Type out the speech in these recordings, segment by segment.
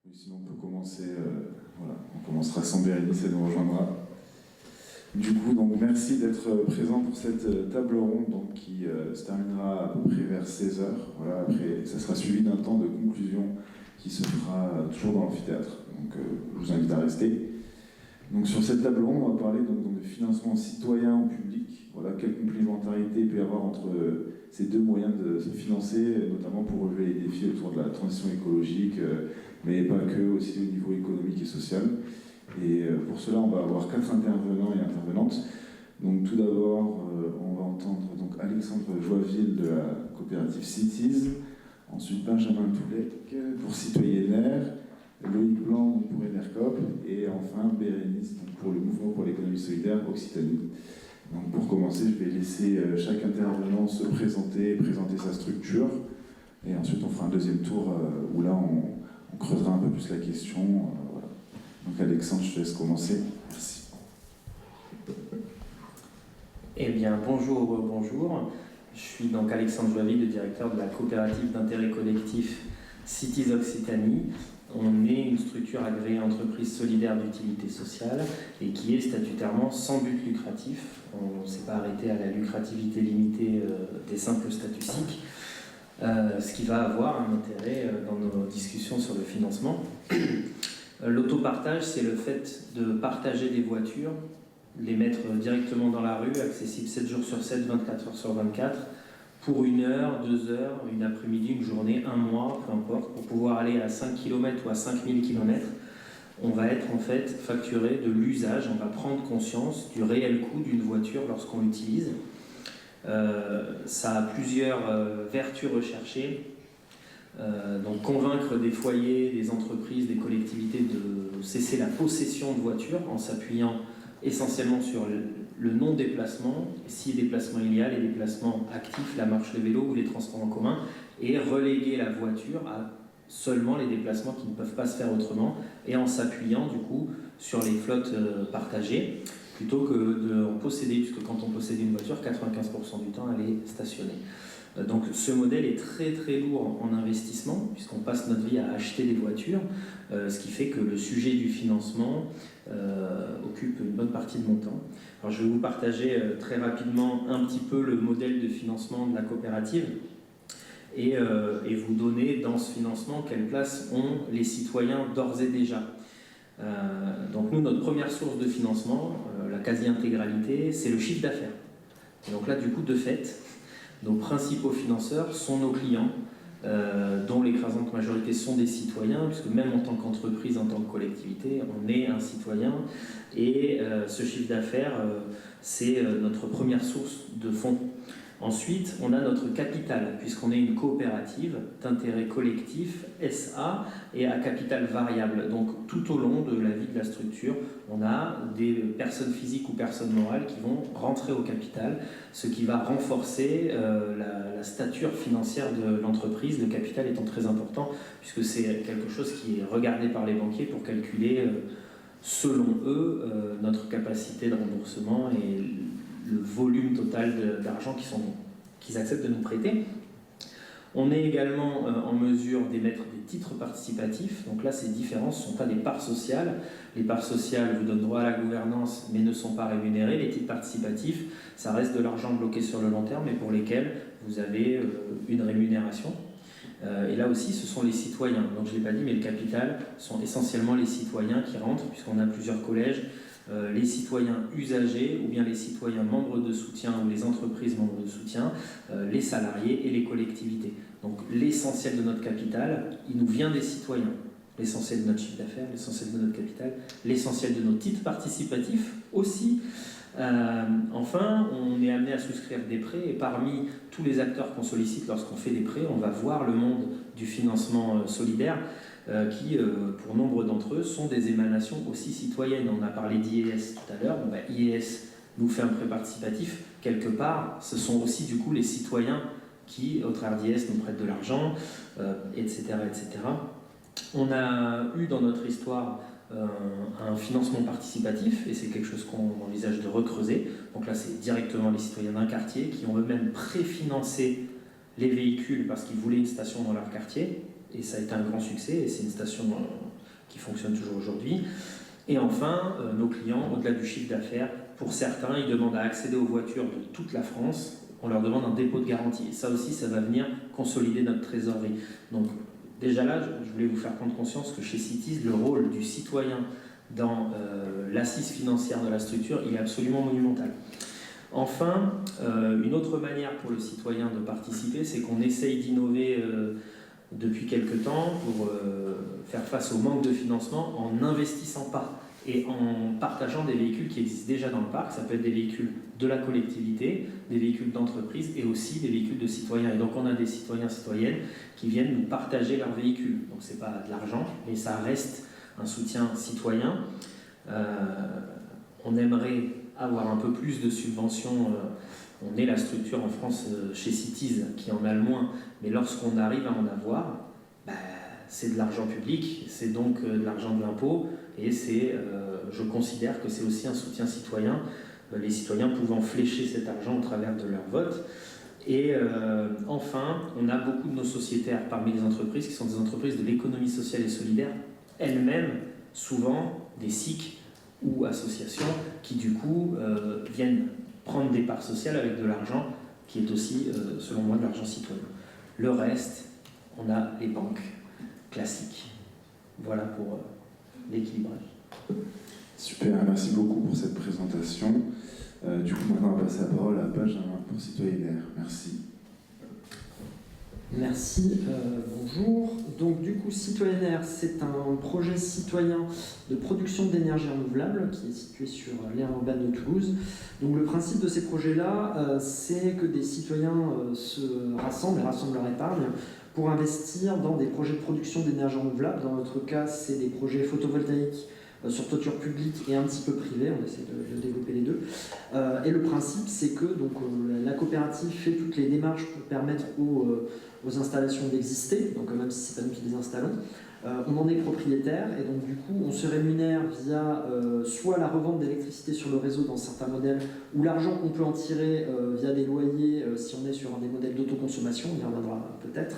Oui, sinon on peut commencer, voilà, on commencera sans Bérénice, elle nous rejoindra. Du coup, donc merci d'être présent pour cette table ronde donc, qui se terminera à peu près vers 16h. Voilà, après, ça sera suivi d'un temps de conclusion qui se fera toujours dans l'amphithéâtre. Donc je vous invite à rester. Donc sur cette table ronde, on va parler donc, de financement citoyen ou public. Voilà, quelle complémentarité il peut y avoir entre ces deux moyens de se financer, notamment pour relever les défis autour de la transition écologique, mais pas que, aussi au niveau économique et social. Et pour cela, on va avoir 4 intervenants et intervenantes. Donc tout d'abord, on va entendre donc, Alexandre Joisville de la coopérative Cities, ensuite Benjamin Toulec pour Citoyennaire, Loïc Blanc pour Enercop, et enfin Bérénice pour le Mouvement pour l'économie solidaire Occitanie. Donc pour commencer, je vais laisser chaque intervenant se présenter sa structure, et ensuite on fera un deuxième tour où là on creusera un peu plus la question. Voilà. Donc Alexandre, je te laisse commencer. Merci. Eh bien, bonjour. Je suis donc Alexandre Joisville, le directeur de la coopérative d'intérêt collectif Cities Occitanie. On est une structure agréée entreprise solidaire d'utilité sociale et qui est statutairement sans but lucratif. On ne s'est pas arrêté à la lucrativité limitée des simples statistiques, ce qui va avoir un intérêt dans nos discussions sur le financement. L'autopartage, c'est le fait de partager des voitures, les mettre directement dans la rue, accessibles 7 jours sur 7, 24 heures sur 24, pour 1 heure, 2 heures, une après-midi, une journée, un mois, peu importe, pour pouvoir aller à 5 km ou à 5000 km. On va être en fait facturé de l'usage, on va prendre conscience du réel coût d'une voiture lorsqu'on l'utilise. Ça a plusieurs vertus recherchées. Donc convaincre des foyers, des entreprises, des collectivités de cesser la possession de voitures en s'appuyant essentiellement sur le non-déplacement, si déplacement il y a, les déplacements actifs, la marche, le vélo ou les transports en commun, et reléguer la voiture à seulement les déplacements qui ne peuvent pas se faire autrement, et en s'appuyant du coup sur les flottes partagées, plutôt que de en posséder, puisque quand on possède une voiture, 95% du temps elle est stationnée. Donc ce modèle est très très lourd en investissement, puisqu'on passe notre vie à acheter des voitures, ce qui fait que le sujet du financement occupe une bonne partie de mon temps. Alors je vais vous partager très rapidement un petit peu le modèle de financement de la coopérative et vous donner dans ce financement quelle place ont les citoyens d'ores et déjà. Donc nous, notre première source de financement, la quasi-intégralité, c'est le chiffre d'affaires. Et donc là, du coup, de fait, nos principaux financeurs sont nos clients, dont l'écrasante majorité sont des citoyens, puisque même en tant qu'entreprise, en tant que collectivité, on est un citoyen. Et ce chiffre d'affaires, c'est notre première source de fonds. Ensuite, on a notre capital, puisqu'on est une coopérative d'intérêt collectif, SA, et à capital variable. Donc, tout au long de la vie de la structure, on a des personnes physiques ou personnes morales qui vont rentrer au capital, ce qui va renforcer la stature financière de l'entreprise, le capital étant très important, puisque c'est quelque chose qui est regardé par les banquiers pour calculer, selon eux, notre capacité de remboursement et le volume total d'argent qu'ils acceptent de nous prêter. On est également en mesure d'émettre des titres participatifs. Donc là, c'est différent, ce ne sont pas des parts sociales. Les parts sociales vous donnent droit à la gouvernance, mais ne sont pas rémunérées. Les titres participatifs, ça reste de l'argent bloqué sur le long terme, mais pour lesquels vous avez une rémunération. Et là aussi, ce sont les citoyens. Donc je ne l'ai pas dit, mais le capital sont essentiellement les citoyens qui rentrent, puisqu'on a plusieurs collèges. Les citoyens usagers ou bien les citoyens membres de soutien ou les entreprises membres de soutien, les salariés et les collectivités. Donc l'essentiel de notre capital, il nous vient des citoyens. L'essentiel de notre chiffre d'affaires, l'essentiel de notre capital, l'essentiel de nos titres participatifs aussi. Enfin, on est amené à souscrire des prêts et parmi tous les acteurs qu'on sollicite lorsqu'on fait des prêts, on va voir le monde du financement solidaire qui, pour nombre d'entre eux, sont des émanations aussi citoyennes. On a parlé d'IES tout à l'heure. Bon, IES nous fait un prêt participatif. Quelque part, ce sont aussi du coup les citoyens qui, au travers d'IES, nous prêtent de l'argent, etc., etc. On a eu dans notre histoire un financement participatif, et c'est quelque chose qu'on envisage de recreuser. Donc là, c'est directement les citoyens d'un quartier qui ont eux-mêmes préfinancé les véhicules parce qu'ils voulaient une station dans leur quartier. Et ça a été un grand succès, et c'est une station qui fonctionne toujours aujourd'hui. Et enfin, nos clients, au-delà du chiffre d'affaires, pour certains, ils demandent à accéder aux voitures de toute la France. On leur demande un dépôt de garantie. Et ça aussi, ça va venir consolider notre trésorerie. Donc, déjà là, je voulais vous faire prendre conscience que chez Citiz, le rôle du citoyen dans l'assise financière de la structure, il est absolument monumental. Enfin, une autre manière pour le citoyen de participer, c'est qu'on essaye d'innover depuis quelque temps pour faire face au manque de financement en n'investissant pas et en partageant des véhicules qui existent déjà dans le parc. Ça peut être des véhicules de la collectivité, des véhicules d'entreprise et aussi des véhicules de citoyens. Et donc on a des citoyens, citoyennes qui viennent nous partager leurs véhicules. Donc c'est pas de l'argent, mais ça reste un soutien citoyen. On aimerait avoir un peu plus de subventions. On est la structure en France chez Citiz qui en a le moins, mais lorsqu'on arrive à en avoir, c'est de l'argent public, c'est donc de l'argent de l'impôt, et je considère que c'est aussi un soutien citoyen, les citoyens pouvant flécher cet argent au travers de leur vote. Et enfin, on a beaucoup de nos sociétaires parmi les entreprises qui sont des entreprises de l'économie sociale et solidaire, elles-mêmes souvent des SIC ou associations qui du coup viennent prendre des parts sociales avec de l'argent qui est aussi, selon moi, de l'argent citoyen. Le reste, on a les banques classiques. Voilà pour l'équilibrage. Super, merci beaucoup pour cette présentation. Du coup, maintenant, on va passer la parole à Benjamin pour Citoyennaire. Merci. Merci, bonjour. Donc du coup, Citoyennaire, c'est un projet citoyen de production d'énergie renouvelable qui est situé sur l'aire urbaine de Toulouse. Donc le principe de ces projets-là, c'est que des citoyens se rassemblent et rassemblent leur épargne pour investir dans des projets de production d'énergie renouvelable. Dans notre cas, c'est des projets photovoltaïques sur toiture publique et un petit peu privé, on essaie de développer les deux. Et le principe, c'est que donc, la coopérative fait toutes les démarches pour permettre aux installations d'exister, donc même si c'est pas nous qui les installons. On en est propriétaire et donc du coup on se rémunère via soit la revente d'électricité sur le réseau dans certains modèles, ou l'argent qu'on peut en tirer via des loyers si on est sur des modèles d'autoconsommation, on y reviendra peut-être.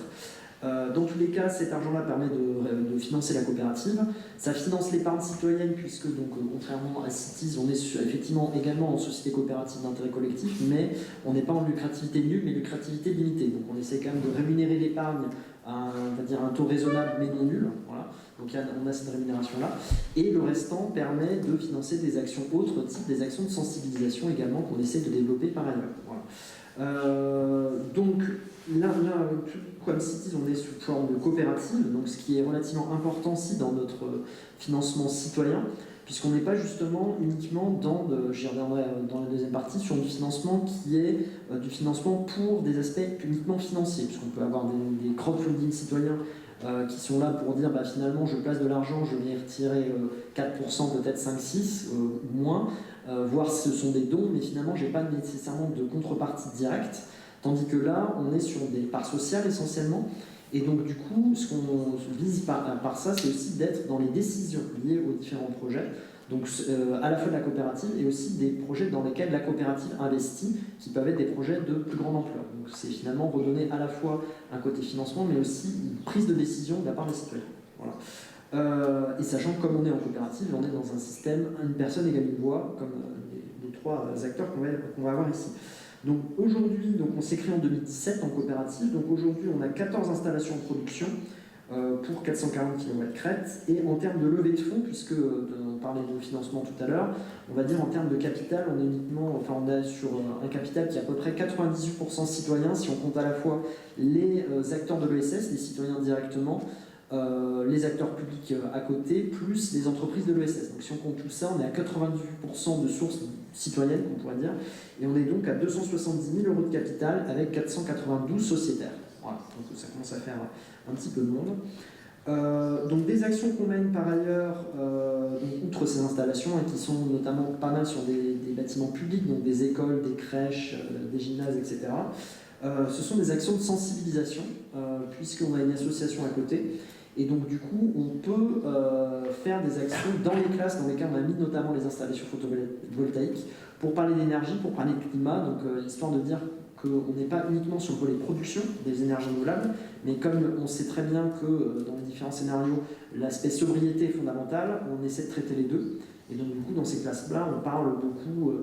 Dans tous les cas, cet argent-là permet de financer la coopérative. Ça finance l'épargne citoyenne puisque, donc, contrairement à Citiz, on est effectivement également en société coopérative d'intérêt collectif, mais on n'est pas en lucrativité nulle, mais lucrativité limitée. Donc on essaie quand même de rémunérer l'épargne à un taux raisonnable mais non nul. Voilà. Donc on a cette rémunération-là. Et le restant permet de financer des actions autres, type des actions de sensibilisation également qu'on essaie de développer par ailleurs. Voilà. Donc là, comme Citiz, on est sous forme de coopérative, donc ce qui est relativement important aussi dans notre financement citoyen, puisqu'on n'est pas justement uniquement j'y reviendrai dans la deuxième partie, sur du financement qui est du financement pour des aspects uniquement financiers, puisqu'on peut avoir des crowdfunding citoyens qui sont là pour dire finalement je place de l'argent, je vais y retirer 4%, peut-être 5-6 ou moins, voire ce sont des dons, mais finalement j'ai pas nécessairement de contrepartie directe. Tandis que là, on est sur des parts sociales essentiellement. Et donc, du coup, ce qu'on vise par ça, c'est aussi d'être dans les décisions liées aux différents projets. Donc, à la fois de la coopérative et aussi des projets dans lesquels la coopérative investit, qui peuvent être des projets de plus grande ampleur. Donc, c'est finalement redonner à la fois un côté financement, mais aussi une prise de décision de la part des citoyens. Voilà. Et sachant que, comme on est en coopérative, on est dans un système, une personne égale une voix, comme les trois acteurs qu'on va avoir ici. Donc aujourd'hui, on s'est créé en 2017 en coopérative. Donc aujourd'hui, on a 14 installations en production pour 440 km crête. Et en termes de levée de fonds, puisque on parlait de financement tout à l'heure, on va dire en termes de capital, on est sur un capital qui est à peu près 98% citoyen, si on compte à la fois les acteurs de l'ESS, les citoyens directement, les acteurs publics à côté, plus les entreprises de l'ESS. Donc si on compte tout ça, on est à 98% de sources citoyennes, on pourrait dire, et on est donc à 270 000 € de capital avec 492 sociétaires. Voilà, donc ça commence à faire un petit peu de monde. Donc des actions qu'on mène par ailleurs, outre ces installations, qui sont notamment pas mal sur des bâtiments publics, donc des écoles, des crèches, des gymnases, etc. Ce sont des actions de sensibilisation, puisqu'on a une association à côté. Et donc du coup, on peut faire des actions dans les classes dans lesquelles on a mis notamment les installations photovoltaïques pour parler d'énergie, pour parler de climat, donc histoire de dire qu'on n'est pas uniquement sur le volet production des énergies renouvelables, mais comme on sait très bien que dans les différents scénarios, l'aspect sobriété est fondamental, on essaie de traiter les deux. Et donc du coup, dans ces classes-là, on parle beaucoup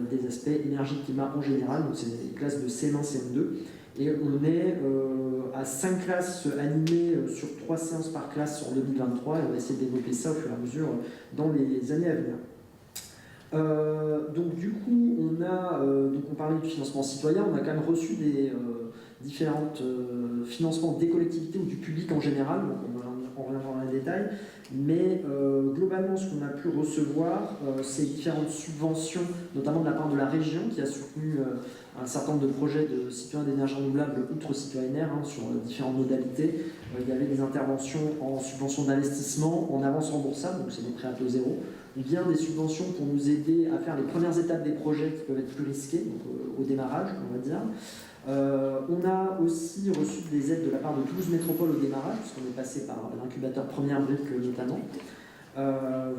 des aspects énergie-climat en général, donc c'est des classes de CM1, CM2. Et on est à 5 classes animées sur 3 séances par classe en 2023, et on va essayer de développer ça au fur et à mesure dans les années à venir. Donc du coup, on parlait du financement citoyen, on a quand même reçu des différents financements des collectivités ou du public en général, donc on reviendra dans les détails, mais globalement ce qu'on a pu recevoir, c'est différentes subventions, notamment de la part de la région qui a soutenu un certain nombre de projets de citoyens d'énergie renouvelable outre citoyennaire sur différentes modalités. Il y avait des interventions en subvention d'investissement, en avance remboursable, donc c'est des prêts à taux zéro, ou bien des subventions pour nous aider à faire les premières étapes des projets qui peuvent être plus risqués, donc au démarrage, on va dire. On a aussi reçu des aides de la part de Toulouse Métropole au démarrage, puisqu'on est passé par l'incubateur Première Brique notamment.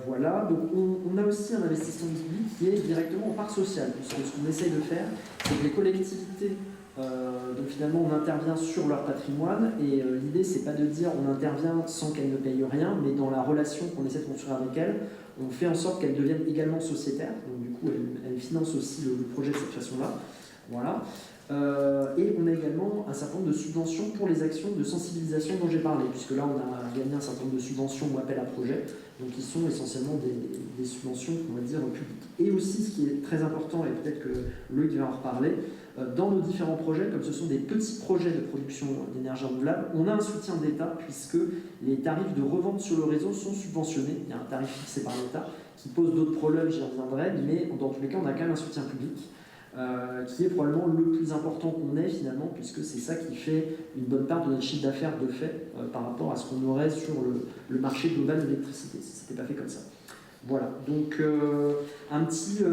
Voilà, donc on a aussi un investissement public qui est directement en part sociale, puisque ce qu'on essaye de faire, c'est que les collectivités, donc finalement on intervient sur leur patrimoine, et l'idée c'est pas de dire on intervient sans qu'elles ne payent rien, mais dans la relation qu'on essaie de construire avec elles, on fait en sorte qu'elles deviennent également sociétaires, donc du coup elles financent aussi le projet de cette façon-là. Voilà. Et on a également un certain nombre de subventions pour les actions de sensibilisation dont j'ai parlé, puisque là on a gagné un certain nombre de subventions ou appels à projets, donc qui sont essentiellement des subventions, on va dire, publiques. Et aussi, ce qui est très important, et peut-être que Loïc va en reparler, dans nos différents projets, comme ce sont des petits projets de production d'énergie renouvelable, on a un soutien d'État, puisque les tarifs de revente sur le réseau sont subventionnés. Il y a un tarif fixé par l'État qui pose d'autres problèmes, j'y reviendrai, mais dans tous les cas, on a quand même un soutien public. Qui est probablement le plus important qu'on ait finalement, puisque c'est ça qui fait une bonne part de notre chiffre d'affaires de fait par rapport à ce qu'on aurait sur le marché global de l'électricité, si ce n'était pas fait comme ça. Voilà, donc un petite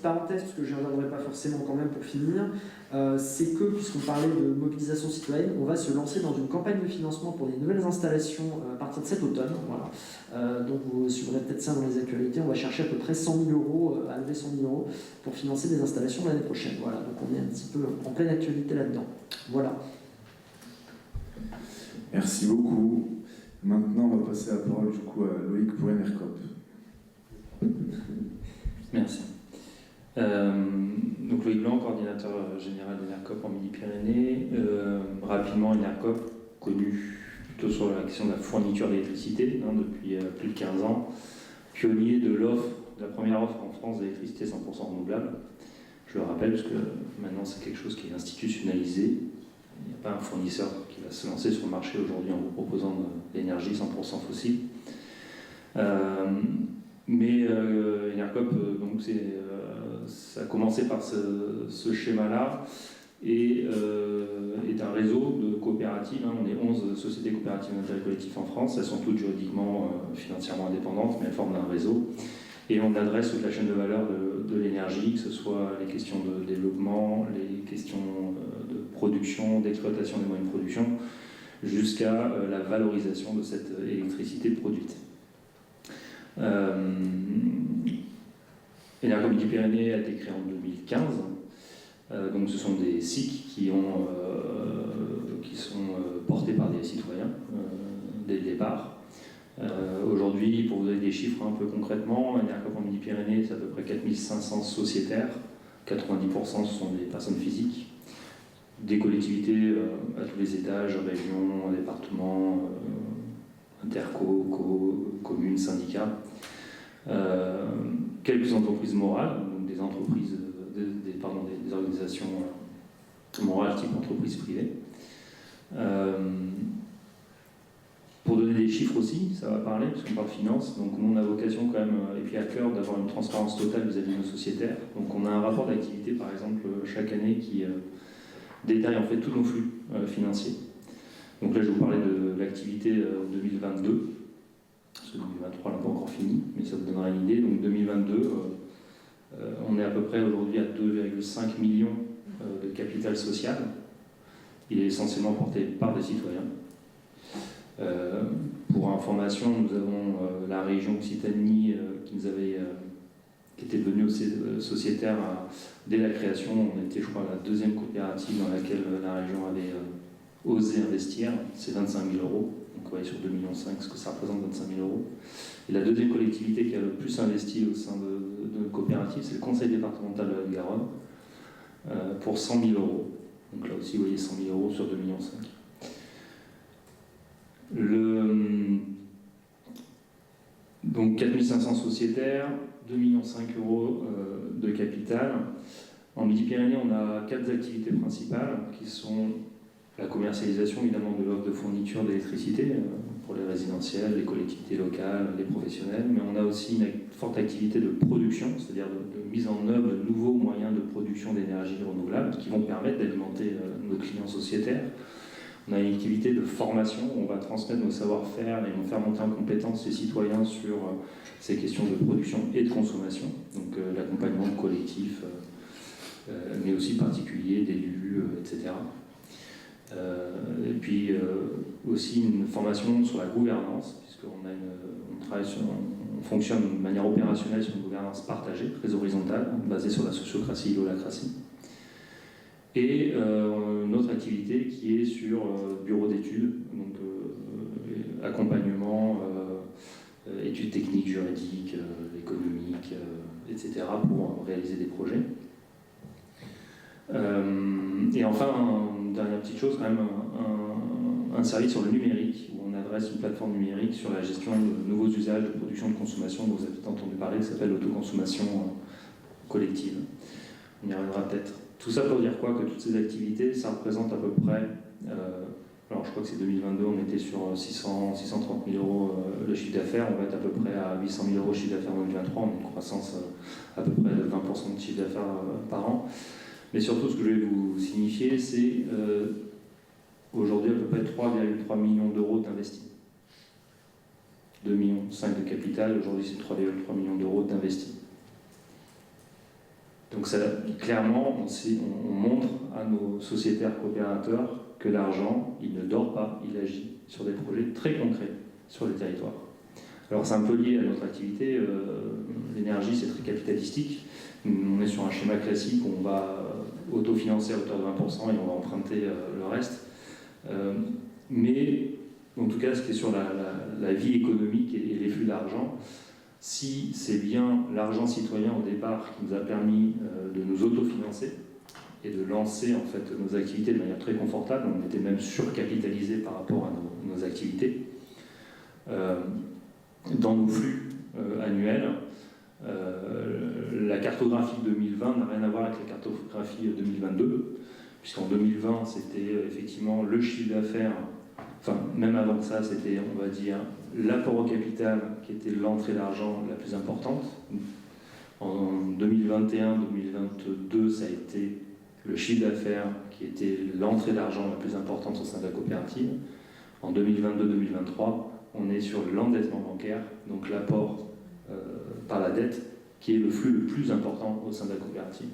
parenthèse, parce que je n'y reviendrai pas forcément quand même pour finir, c'est que, puisqu'on parlait de mobilisation citoyenne, on va se lancer dans une campagne de financement pour des nouvelles installations à partir de cet automne. Voilà. Donc vous suivrez peut-être ça dans les actualités, on va chercher à peu près 100 000 euros, à lever 100 000 euros pour financer des installations l'année prochaine. Voilà, donc on est un petit peu en pleine actualité là-dedans. Voilà. Merci beaucoup. Maintenant, on va passer la parole du coup à Loïc pour Enercop. Merci. Donc Loïc Blanc, coordinateur général d'Enercop en Midi-Pyrénées. Rapidement, Enercop, connu plutôt sur la question de la fourniture d'électricité depuis plus de 15 ans, pionnier de la première offre en France d'électricité 100% renouvelable. Je le rappelle parce que maintenant c'est quelque chose qui est institutionnalisé. Il n'y a pas un fournisseur qui va se lancer sur le marché aujourd'hui en vous proposant de l'énergie 100% fossile. Mais Enercop, donc ça a commencé par ce schéma-là et est un réseau de coopératives. On est 11 sociétés coopératives d'intérêt collectif en France. Elles sont toutes juridiquement, financièrement indépendantes, mais elles forment un réseau. Et on adresse toute la chaîne de valeur de l'énergie, que ce soit les questions de développement, les questions de production, d'exploitation des moyens de production, jusqu'à la valorisation de cette électricité produite. Enercop Midi-Pyrénées a été créé en 2015. Donc ce sont des SIC qui sont portés par des citoyens dès le départ. Aujourd'hui, pour vous donner des chiffres un peu concrètement, Enercop en Midi-Pyrénées, c'est à peu près 4500 sociétaires. 90% ce sont des personnes physiques, des collectivités à tous les étages, régions, départements, interco, communes, syndicats, quelques entreprises morales, donc des entreprises, des organisations morales type entreprise privée. Pour donner des chiffres aussi, ça va parler, parce qu'on parle finance, donc on a vocation quand même, et puis à cœur, d'avoir une transparence totale vis-à-vis de nos sociétaires. Donc on a un rapport d'activité, par exemple, chaque année qui détaille en fait tous nos flux financiers. Donc là, je vais vous parler de l'activité 2022, parce que 2023 n'a pas encore fini, mais ça vous donnera une idée. Donc 2022, on est à peu près aujourd'hui à 2,5 millions de capital social. Il est essentiellement porté par des citoyens. Pour information, nous avons la région Occitanie qui nous avait qui était devenu aussi sociétaire dès la création. On était, je crois, la deuxième coopérative dans laquelle la région avait osé investir. C'est 25 000 euros. Donc vous voyez sur 2,5 millions ce que ça représente, 25 000 euros. Et la deuxième collectivité qui a le plus investi au sein de notre coopérative, c'est le conseil départemental de la Garonne, pour 100 000 euros. Donc là aussi, vous voyez 100 000 euros sur 2,5 millions. Donc 4 500 sociétaires, 2,5 millions d'euros de capital. En Midi-Pyrénées, on a 4 activités principales qui sont la commercialisation évidemment de l'offre de fourniture d'électricité pour les résidentiels, les collectivités locales, les professionnels, mais on a aussi une forte activité de production, c'est-à-dire de mise en œuvre de nouveaux moyens de production d'énergie renouvelable qui vont permettre d'alimenter nos clients sociétaires. On a une activité de formation où on va transmettre nos savoir-faire et on faire monter en compétence les citoyens sur ces questions de production et de consommation, donc l'accompagnement de collectifs, mais aussi particuliers, d'élus, etc. Et puis aussi une formation sur la gouvernance, puisqu'on on fonctionne de manière opérationnelle sur une gouvernance partagée, très horizontale, basée sur la sociocratie et l'holacratie. Et une autre activité qui est sur bureau d'études, donc accompagnement, études techniques, juridiques, économiques, etc., pour réaliser des projets. Et enfin, une dernière petite chose, quand même, un service sur le numérique, où on adresse une plateforme numérique sur la gestion de nouveaux usages de production de consommation dont vous avez peut-être entendu parler, qui s'appelle l'autoconsommation collective. On y reviendra peut-être. Tout ça pour dire quoi? Que toutes ces activités, ça représente à peu près, alors je crois que c'est 2022, on était sur 630 000 euros le chiffre d'affaires, on va être à peu près à 800 000 euros de chiffre d'affaires en 2023, on a une croissance à peu près de 20% de chiffre d'affaires par an. Mais surtout, ce que je vais vous signifier, c'est aujourd'hui à peu près 3,3 millions d'euros d'investis. 2,5 millions de capital, aujourd'hui c'est 3,3 millions d'euros d'investis. Donc ça, clairement, on montre à nos sociétaires coopérateurs que l'argent, il ne dort pas, il agit sur des projets très concrets sur les territoires. Alors c'est un peu lié à notre activité, l'énergie c'est très capitalistique, on est sur un schéma classique où on va autofinancer à hauteur de 20% et on va emprunter le reste. Mais en tout cas, ce qui est sur la vie économique et les flux d'argent, si c'est bien l'argent citoyen au départ qui nous a permis de nous autofinancer et de lancer en fait nos activités de manière très confortable, on était même surcapitalisé par rapport à nos activités, dans nos flux annuels, la cartographie 2020 n'a rien à voir avec la cartographie 2022, puisqu'en 2020 c'était effectivement le chiffre d'affaires, enfin même avant que ça c'était, on va dire, l'apport au capital qui était l'entrée d'argent la plus importante. En 2021-2022 ça a été le chiffre d'affaires qui était l'entrée d'argent la plus importante au sein de la coopérative. En 2022-2023 on est sur l'endettement bancaire, donc l'apport par la dette, qui est le flux le plus important au sein de la coopérative.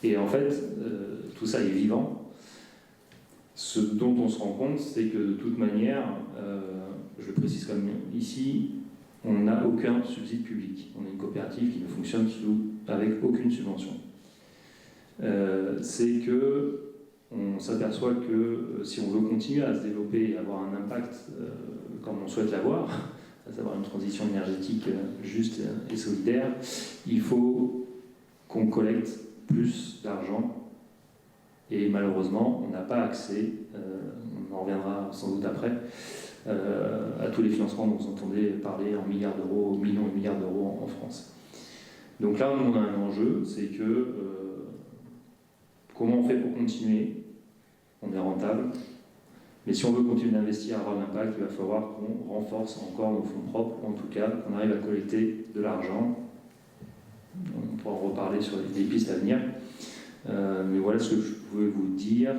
Et en fait, tout ça est vivant. Ce dont on se rend compte, c'est que de toute manière, je le précise comme ici, on n'a aucun subside public. On est une coopérative qui ne fonctionne avec aucune subvention. C'est que on s'aperçoit que si on veut continuer à se développer et avoir un impact comme on souhaite l'avoir, à savoir une transition énergétique juste et solidaire, il faut qu'on collecte plus d'argent. Et malheureusement, on n'a pas accès, on en reviendra sans doute après, à tous les financements dont vous entendez parler en milliards d'euros, millions et milliards d'euros en France. Donc là, on a un enjeu, c'est que comment on fait pour continuer? On est rentable. Mais si on veut continuer d'investir, avoir de l'impact, il va falloir qu'on renforce encore nos fonds propres, ou en tout cas qu'on arrive à collecter de l'argent. On pourra en reparler sur les pistes à venir. Mais voilà ce que je pouvais vous dire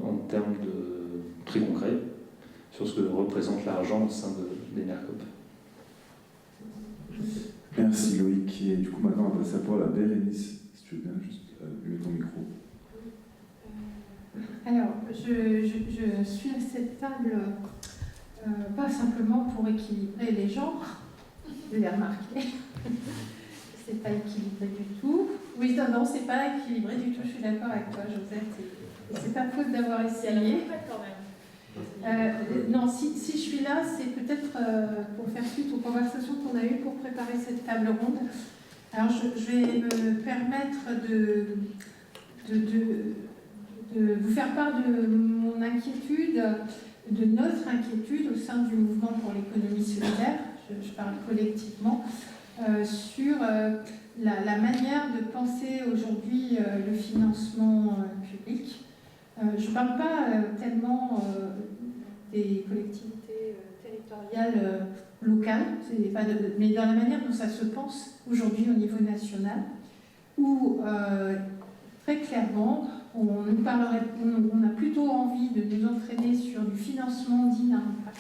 en termes de très concret sur ce que représente l'argent au sein d'Enercoop. Merci Loïc. Et du coup maintenant on va passer à pour la Bérénice. Si tu veux bien juste allumer ton micro. Alors, je suis à cette table pas simplement pour équilibrer les genres, vous l'avez remarqué, C'est pas équilibré du tout. Oui, non, c'est pas équilibré du tout, je suis d'accord avec toi, Josette. C'est pas faute d'avoir essayé. Non, si je suis là, c'est peut-être pour faire suite aux conversations qu'on a eues pour préparer cette table ronde. Alors, je vais me permettre de vous faire part de mon inquiétude, de notre inquiétude au sein du mouvement pour l'économie solidaire, je parle collectivement, sur la manière de penser aujourd'hui le financement public. Je ne parle pas tellement des collectivités territoriales locales, mais dans la manière dont ça se pense aujourd'hui au niveau national, où très clairement, on a plutôt envie de nous entraîner sur du financement dit à impact.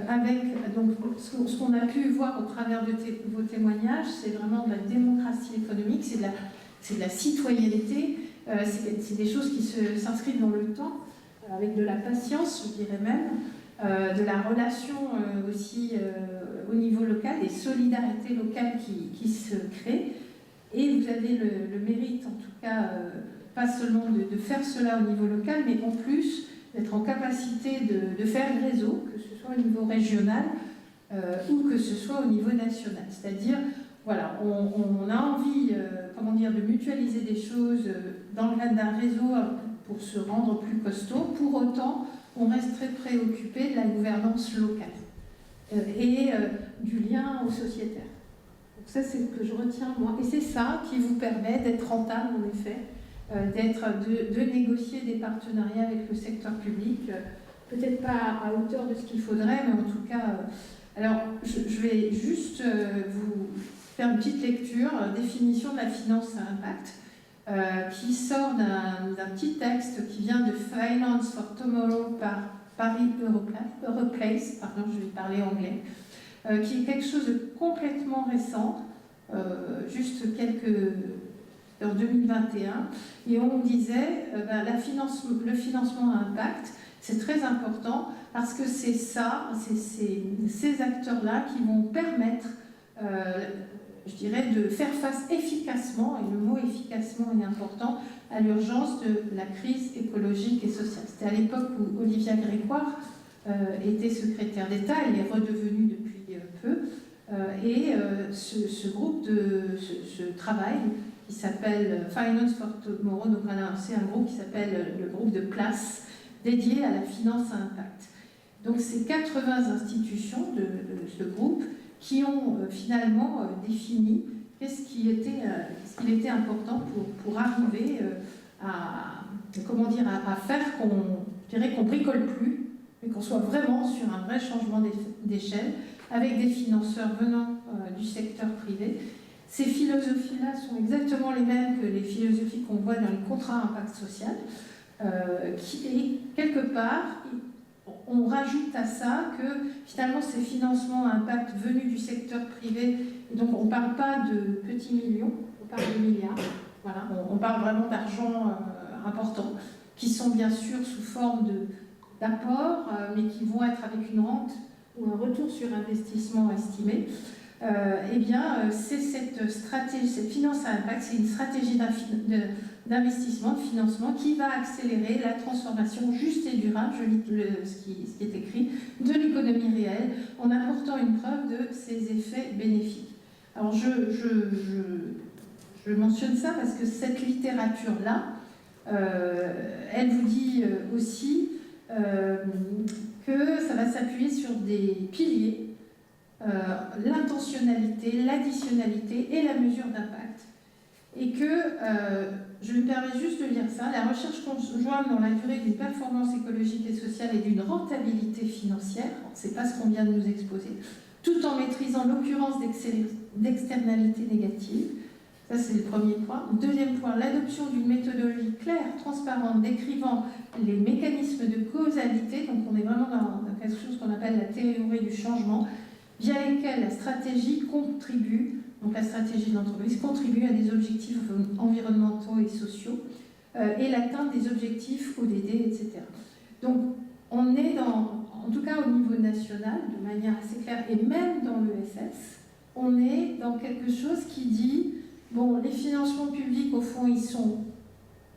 Avec donc, ce qu'on a pu voir au travers de vos témoignages, c'est vraiment de la démocratie économique, c'est de la citoyenneté, c'est des choses qui s'inscrivent dans le temps, avec de la patience, je dirais même, de la relation aussi au niveau local, des solidarités locales qui se créent. Et vous avez le mérite, en tout cas, pas seulement de faire cela au niveau local, mais en plus d'être en capacité de faire réseau, que ce soit au niveau régional ou que ce soit au niveau national. C'est-à-dire, voilà, on a envie, de mutualiser des choses dans le cadre d'un réseau pour se rendre plus costaud. Pour autant, on reste très préoccupé de la gouvernance locale et du lien au sociétaire. Donc ça, c'est ce que je retiens, moi. Et c'est ça qui vous permet d'être rentable, en effet, de négocier des partenariats avec le secteur public, peut-être pas à hauteur de ce qu'il faudrait, mais en tout cas... alors, je vais juste vous faire une petite lecture, définition de la finance à impact, qui sort d'un petit texte qui vient de Finance for Tomorrow par Paris Europlace, pardon, je vais parler anglais, qui est quelque chose de complètement récent, juste en 2021, et on disait le financement à impact, c'est très important parce que c'est ça, c'est ces acteurs-là qui vont permettre, je dirais, de faire face efficacement, et le mot efficacement est important, à l'urgence de la crise écologique et sociale. C'était à l'époque où Olivia Grégoire était secrétaire d'État, elle est redevenue depuis peu, et ce groupe ce travail qui s'appelle Finance for Tomorrow, donc c'est un groupe qui s'appelle le groupe de place dédié à la finance à impact. Donc c'est 80 institutions de ce groupe qui ont finalement défini qu'est-ce qu'il était important pour arriver à faire qu'on bricole plus, mais qu'on soit vraiment sur un vrai changement d'échelle, avec des financeurs venant du secteur privé. Ces philosophies-là sont exactement les mêmes que les philosophies qu'on voit dans les contrats à impact social, et quelque part, on rajoute à ça que finalement ces financements à impact venus du secteur privé, et donc on ne parle pas de petits millions, on parle de milliards, voilà, on parle vraiment d'argent important, qui sont bien sûr sous forme d'apports, mais qui vont être avec une rente ou un retour sur investissement estimé. C'est cette stratégie, cette finance à impact, c'est une stratégie d'investissement, de financement qui va accélérer la transformation juste et durable, je lis ce qui est écrit, de l'économie réelle, en apportant une preuve de ses effets bénéfiques. Alors je mentionne ça parce que cette littérature-là, elle vous dit aussi que ça va s'appuyer sur des piliers, l'intentionnalité, l'additionnalité et la mesure d'impact. Et que, je me permets juste de lire ça, la recherche conjointe dans la durée d'une performance écologique et sociale et d'une rentabilité financière, c'est pas ce qu'on vient de nous exposer, tout en maîtrisant l'occurrence d'externalités négatives. Ça, c'est le premier point. Deuxième point, l'adoption d'une méthodologie claire, transparente, décrivant les mécanismes de causalité, donc on est vraiment dans quelque chose qu'on appelle la théorie du changement, via lesquels la stratégie contribue, donc la stratégie de l'entreprise contribue à des objectifs environnementaux et sociaux et l'atteinte des objectifs ODD, etc. Donc on est en tout cas au niveau national, de manière assez claire, et même dans l'ESS, on est dans quelque chose qui dit, bon, les financements publics, au fond, ils sont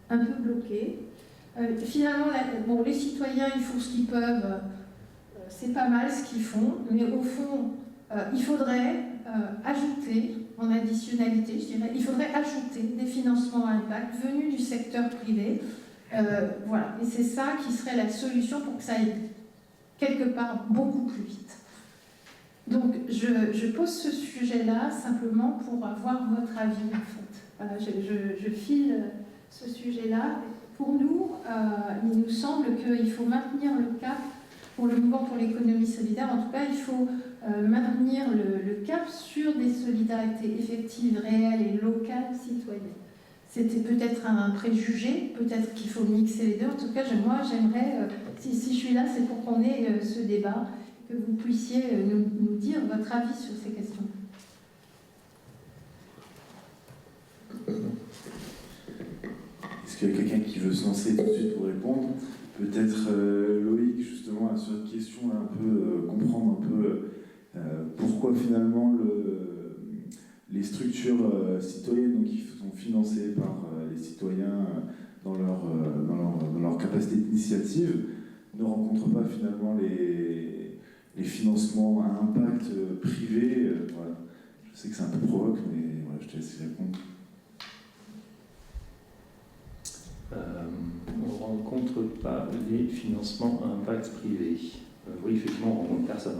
un peu bloqués. Finalement, bon, les citoyens, ils font ce qu'ils peuvent, c'est pas mal ce qu'ils font, mais au fond, il faudrait ajouter, en additionnalité, je dirais, il faudrait ajouter des financements à impact venus du secteur privé. Voilà, et c'est ça qui serait la solution pour que ça aille quelque part beaucoup plus vite. Donc, je pose ce sujet-là simplement pour avoir votre avis, en fait. Voilà, je file ce sujet-là. Pour nous, il nous semble qu'il faut maintenir le cap pour le mouvement pour l'économie solidaire. En tout cas, il faut maintenir le cap sur des solidarités effectives, réelles et locales citoyennes. C'était peut-être un préjugé, peut-être qu'il faut mixer les deux. En tout cas, moi, j'aimerais, si je suis là, c'est pour qu'on ait ce débat, que vous puissiez nous dire votre avis sur ces questions. Est-ce qu'il y a quelqu'un qui veut se lancer tout de suite pour répondre? Peut-être Loïc, justement, sur une question, un peu comprendre un peu pourquoi finalement les structures citoyennes donc, qui sont financées par les citoyens dans leur capacité d'initiative ne rencontrent pas finalement les financements à impact privé. Voilà. Je sais que c'est un peu provoque, mais voilà, je te laisse y répondre. On ne rencontre pas les financements à impact privé. Oui, effectivement, on ne rencontre personne.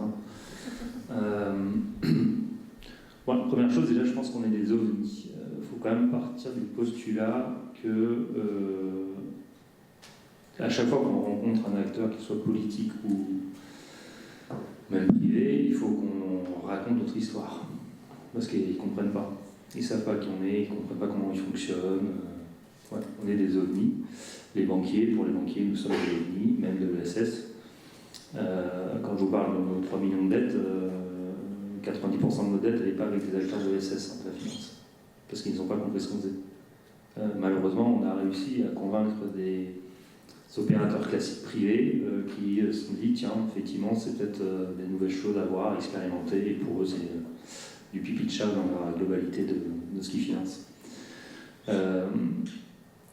Bon, première chose, déjà, je pense qu'on est des ovnis. Il faut quand même partir du postulat que à chaque fois qu'on rencontre un acteur, qu'il soit politique ou même privé, il faut qu'on raconte notre histoire. Parce qu'ils ne comprennent pas. Ils ne savent pas qui on est, ils ne comprennent pas comment ils fonctionnent. Ouais, on est des ovnis. Les banquiers, pour les banquiers, nous sommes des ovnis, même de l'ESS. Quand je vous parle de nos 3 millions de dettes, 90% de nos dettes n'allaient pas avec des acteurs de l'ESS de la finance. Parce qu'ils n'ont pas compris ce qu'on faisait. Malheureusement, on a réussi à convaincre des opérateurs classiques privés qui se sont dit, tiens, effectivement, c'est peut-être des nouvelles choses à voir, à expérimenter, et pour eux, c'est du pipi de chat dans la globalité de ce qu'ils financent.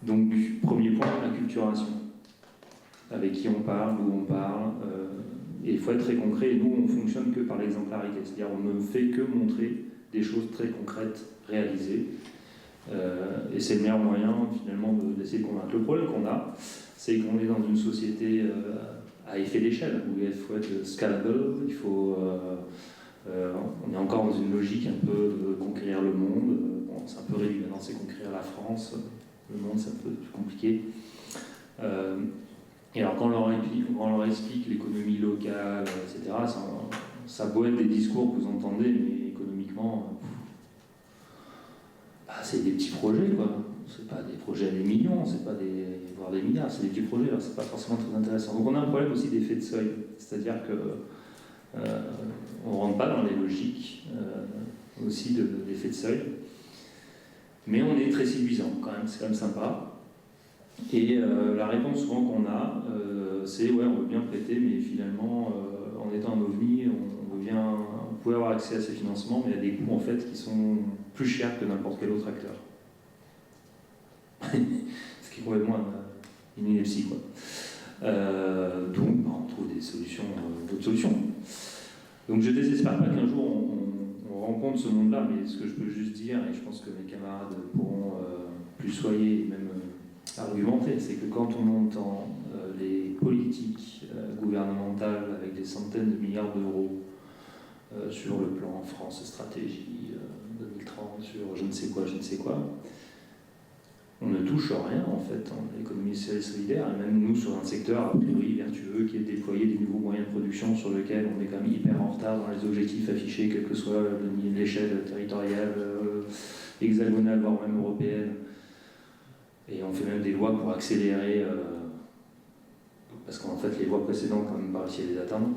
Donc, premier point, l'acculturation. Avec qui on parle, où on parle. Et il faut être très concret. Et nous, on ne fonctionne que par l'exemplarité. C'est-à-dire, on ne fait que montrer des choses très concrètes, réalisées. Et c'est le meilleur moyen, finalement, d'essayer de convaincre. Le problème qu'on a, c'est qu'on est dans une société à effet d'échelle, où il faut être scalable, il faut... on est encore dans une logique un peu de conquérir le monde. Bon, c'est un peu réduit maintenant, c'est conquérir la France. Le monde, c'est un peu plus compliqué. Et alors, quand on leur explique l'économie locale, etc., ça a beau être des discours que vous entendez, mais économiquement, c'est des petits projets, quoi. C'est pas des projets à des millions, c'est pas voire des milliards, c'est des petits projets, là, c'est pas forcément très intéressant. Donc on a un problème aussi d'effet de seuil, c'est-à-dire que on ne rentre pas dans les logiques aussi d'effet de seuil, mais on est très séduisant quand même, c'est quand même sympa. Et la réponse souvent qu'on a, c'est ouais, on veut bien prêter, mais finalement, en étant un ovni, on peut avoir accès à ces financements, mais il y a des coûts en fait qui sont plus chers que n'importe quel autre acteur. Ce qui est complètement une ineptie, quoi. Donc, on trouve des solutions, d'autres solutions. Donc, je ne désespère pas qu'un jour on rencontre ce monde-là, mais ce que je peux juste dire, et je pense que mes camarades pourront plus soyer et même argumenter, c'est que quand on entend les politiques gouvernementales avec des centaines de milliards d'euros sur le plan France Stratégie 2030, sur je ne sais quoi, on ne touche rien en fait en économie solidaire, et même nous sur un secteur a priori vertueux qui est de déployer des nouveaux moyens de production sur lesquels on est quand même hyper en retard dans les objectifs affichés, quelle que soit l'échelle territoriale, hexagonale, voire même européenne. Et on fait même des lois pour accélérer, parce qu'en fait les lois précédentes n'ont même pas réussi à les atteindre,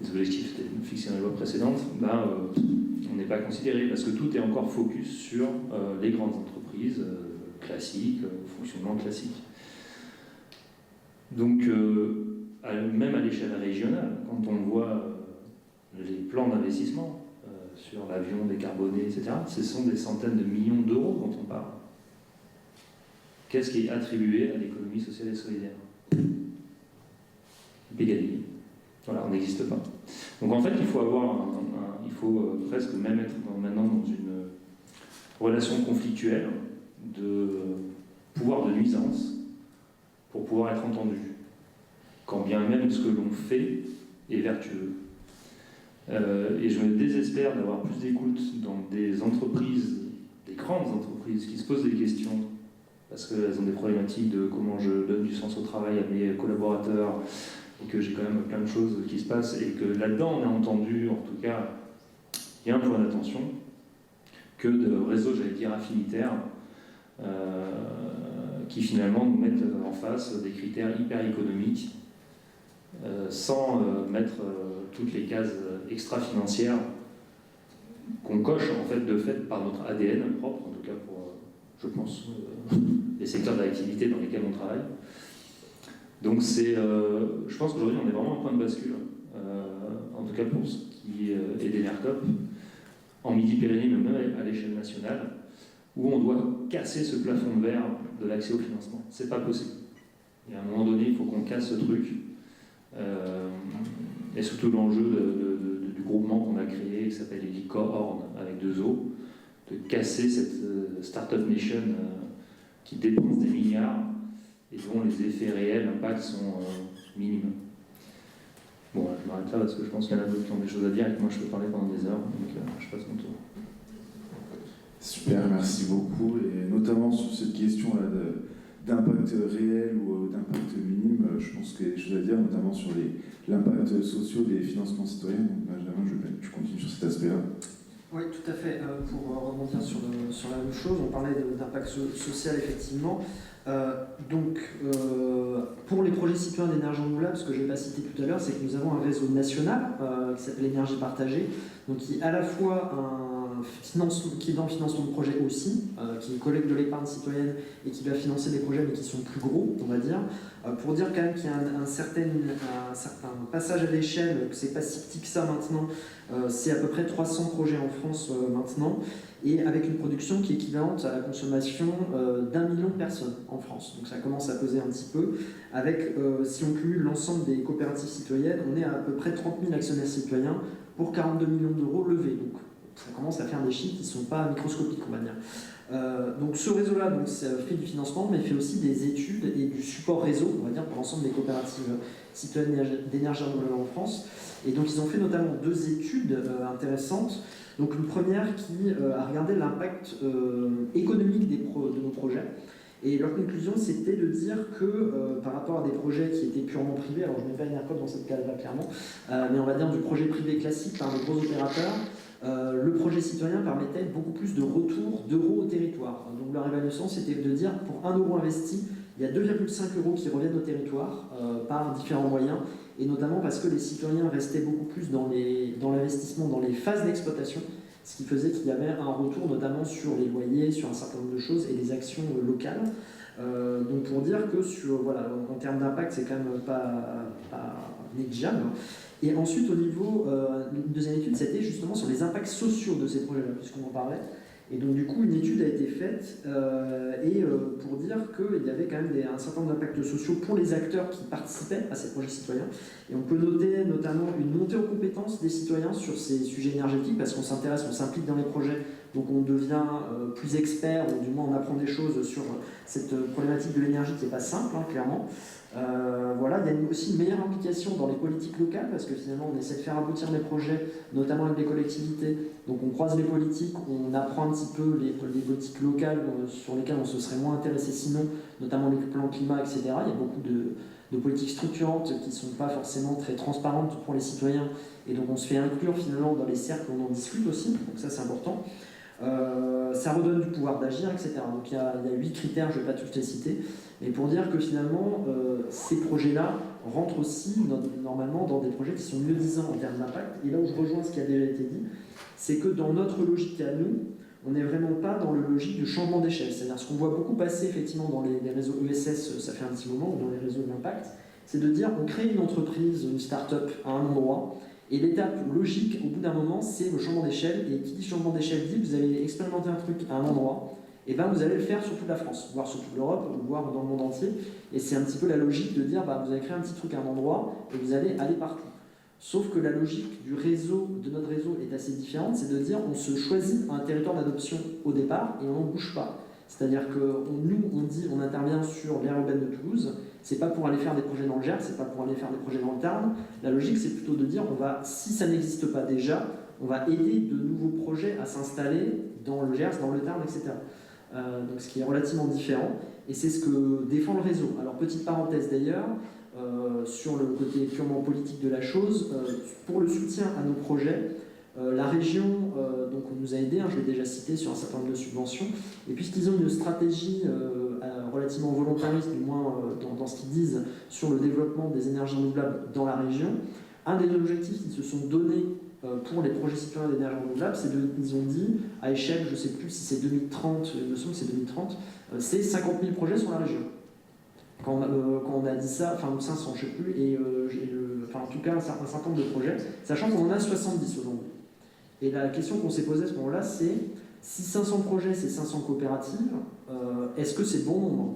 les objectifs étaient fixés dans les lois précédentes, on n'est pas considéré, parce que tout est encore focus sur les grandes entreprises classiques, fonctionnement classique. Donc, même à l'échelle régionale, quand on voit les plans d'investissement, sur l'avion décarboné, etc. Ce sont des centaines de millions d'euros dont on parle. Qu'est-ce qui est attribué à l'économie sociale et solidaire? Pédagogie. Voilà, on n'existe pas. Donc en fait, il faut avoir il faut presque même être maintenant dans une relation conflictuelle de pouvoir de nuisance pour pouvoir être entendu, quand bien même ce que l'on fait est vertueux. Et je me désespère d'avoir plus d'écoute dans des entreprises, des grandes entreprises qui se posent des questions parce qu'elles ont des problématiques de comment je donne du sens au travail à mes collaborateurs et que j'ai quand même plein de choses qui se passent et que là-dedans on a entendu, en tout cas, il y a un point d'attention, que de réseaux, j'allais dire, affinitaires qui finalement nous mettent en face des critères hyper économiques sans mettre toutes les cases extra-financières qu'on coche en fait de fait par notre ADN propre, en tout cas pour, je pense, les secteurs d'activité dans lesquels on travaille. Donc je pense qu'aujourd'hui on est vraiment à un point de bascule, en tout cas pour ce qui est d'Enercop, en Midi-Pyrénées, mais même à l'échelle nationale, où on doit casser ce plafond de verre de l'accès au financement. C'est pas possible. Et à un moment donné, il faut qu'on casse ce truc. Et surtout l'enjeu du groupement qu'on a créé, qui s'appelle Licorne, avec 2 O, de casser cette Startup Nation qui dépense des milliards et dont les effets réels, impacts sont minimes. Bon, je m'arrête là parce que je pense qu'il y en a d'autres qui ont des choses à dire et que moi je peux parler pendant des heures, donc je passe mon tour. Super, merci beaucoup. Et notamment sur cette question-là d'impact réel ou d'impact minime, je pense qu'il y a des choses à dire, notamment sur l'impact social des financements citoyens. Donc, Benjamin, tu continues sur cet aspect-là. Oui, tout à fait. Pour rebondir sur la même chose, on parlait d'impact social, effectivement. Pour les projets citoyens d'énergie renouvelable, ce que je n'ai pas cité tout à l'heure, c'est que nous avons un réseau national qui s'appelle Énergie Partagée, donc qui est à la fois qui est dans le financement de projets aussi, qui collecte de l'épargne citoyenne et qui va financer des projets mais qui sont plus gros, on va dire, pour dire quand même qu'il y a un certain passage à l'échelle, que c'est pas si petit que ça maintenant, c'est à peu près 300 projets en France maintenant, et avec une production qui est équivalente à la consommation d'1 million de personnes en France. Donc ça commence à peser un petit peu. Avec, si on cumule l'ensemble des coopératives citoyennes, on est à peu près 30 000 actionnaires citoyens pour 42 millions d'euros levés. Donc ça commence à faire des chiffres qui ne sont pas microscopiques, on va dire. Donc ce réseau-là fait du financement, mais fait aussi des études et du support réseau, on va dire, pour l'ensemble des coopératives citoyennes d'énergie renouvelable en France. Et donc ils ont fait notamment 2 études intéressantes. Donc une première qui a regardé l'impact économique de nos projets. Et leur conclusion, c'était de dire que par rapport à des projets qui étaient purement privés, alors je ne mets pas Enercop dans cette cas-là clairement, mais on va dire du projet privé classique par les gros opérateurs, le projet citoyen permettait beaucoup plus de retour d'euros au territoire. Donc leur évaluation, c'était de dire pour 1 euro investi, il y a 2,5 euros qui reviennent au territoire par différents moyens, et notamment parce que les citoyens restaient beaucoup plus dans l'investissement, dans les phases d'exploitation, ce qui faisait qu'il y avait un retour notamment sur les loyers, sur un certain nombre de choses et des actions locales. Donc pour dire que en termes d'impact, c'est quand même pas négligeable. Et ensuite, au niveau, une deuxième étude, c'était justement sur les impacts sociaux de ces projets-là, puisqu'on en parlait. Et donc du coup, une étude a été faite pour dire qu'il y avait quand même un certain nombre d'impacts sociaux pour les acteurs qui participaient à ces projets citoyens. Et on peut noter notamment une montée en compétences des citoyens sur ces sujets énergétiques, parce qu'on s'intéresse, on s'implique dans les projets, donc on devient plus expert, ou du moins on apprend des choses sur cette problématique de l'énergie qui n'est pas simple, clairement. Il y a aussi une meilleure implication dans les politiques locales, parce que finalement on essaie de faire aboutir des projets, notamment avec les collectivités. Donc on croise les politiques, on apprend un petit peu les politiques locales sur lesquelles on se serait moins intéressé sinon, notamment les plans climat, etc. Il y a beaucoup de politiques structurantes qui ne sont pas forcément très transparentes pour les citoyens, et donc on se fait inclure finalement dans les cercles, on en discute aussi, donc ça c'est important. Ça redonne du pouvoir d'agir, etc. Donc il y a 8 critères, je ne vais pas tous les citer, mais pour dire que finalement, ces projets-là rentrent aussi normalement dans des projets qui sont mieux-disants en termes d'impact. Et là où je rejoins ce qui a déjà été dit, c'est que dans notre logique à nous, on n'est vraiment pas dans la logique de changement d'échelle. C'est-à-dire ce qu'on voit beaucoup passer effectivement dans les réseaux ESS, ça fait un petit moment, ou dans les réseaux d'impact, c'est de dire on crée une entreprise, une start-up à un endroit, Et l'étape logique, au bout d'un moment, c'est le changement d'échelle. Et qui dit changement d'échelle dit vous allez expérimenter un truc à un endroit, et ben vous allez le faire sur toute la France, voire sur toute l'Europe, voire dans le monde entier. Et c'est un petit peu la logique de dire vous allez créer un petit truc à un endroit et vous allez aller partout. Sauf que la logique du réseau, de notre réseau, est assez différente, c'est de dire on se choisit un territoire d'adoption au départ et on n'en bouge pas. C'est-à-dire que nous, on dit on intervient sur l'aire urbaine de Toulouse, c'est pas pour aller faire des projets dans le Gers, c'est pas pour aller faire des projets dans le Tarn. La logique, c'est plutôt de dire si ça n'existe pas déjà, on va aider de nouveaux projets à s'installer dans le Gers, dans le Tarn, etc. Donc ce qui est relativement différent, et c'est ce que défend le réseau. Alors petite parenthèse d'ailleurs, sur le côté purement politique de la chose, pour le soutien à nos projets, la région donc on nous a aidés, je l'ai déjà cité, sur un certain nombre de subventions, et puisqu'ils ont une stratégie relativement volontariste, du moins dans ce qu'ils disent, sur le développement des énergies renouvelables dans la région, un des objectifs qu'ils se sont donnés pour les projets citoyens d'énergie renouvelable, ils ont dit, à échelle, je ne sais plus si c'est 2030, il me semble que c'est 2030, c'est 50 000 projets sur la région. Quand on a dit ça, enfin 500, je ne sais plus, et en tout cas un certain nombre de projets, sachant qu'on en a 70 aujourd'hui. Et la question qu'on s'est posée à ce moment-là, c'est si 500 projets, c'est 500 coopératives, est-ce que c'est bon nombre ?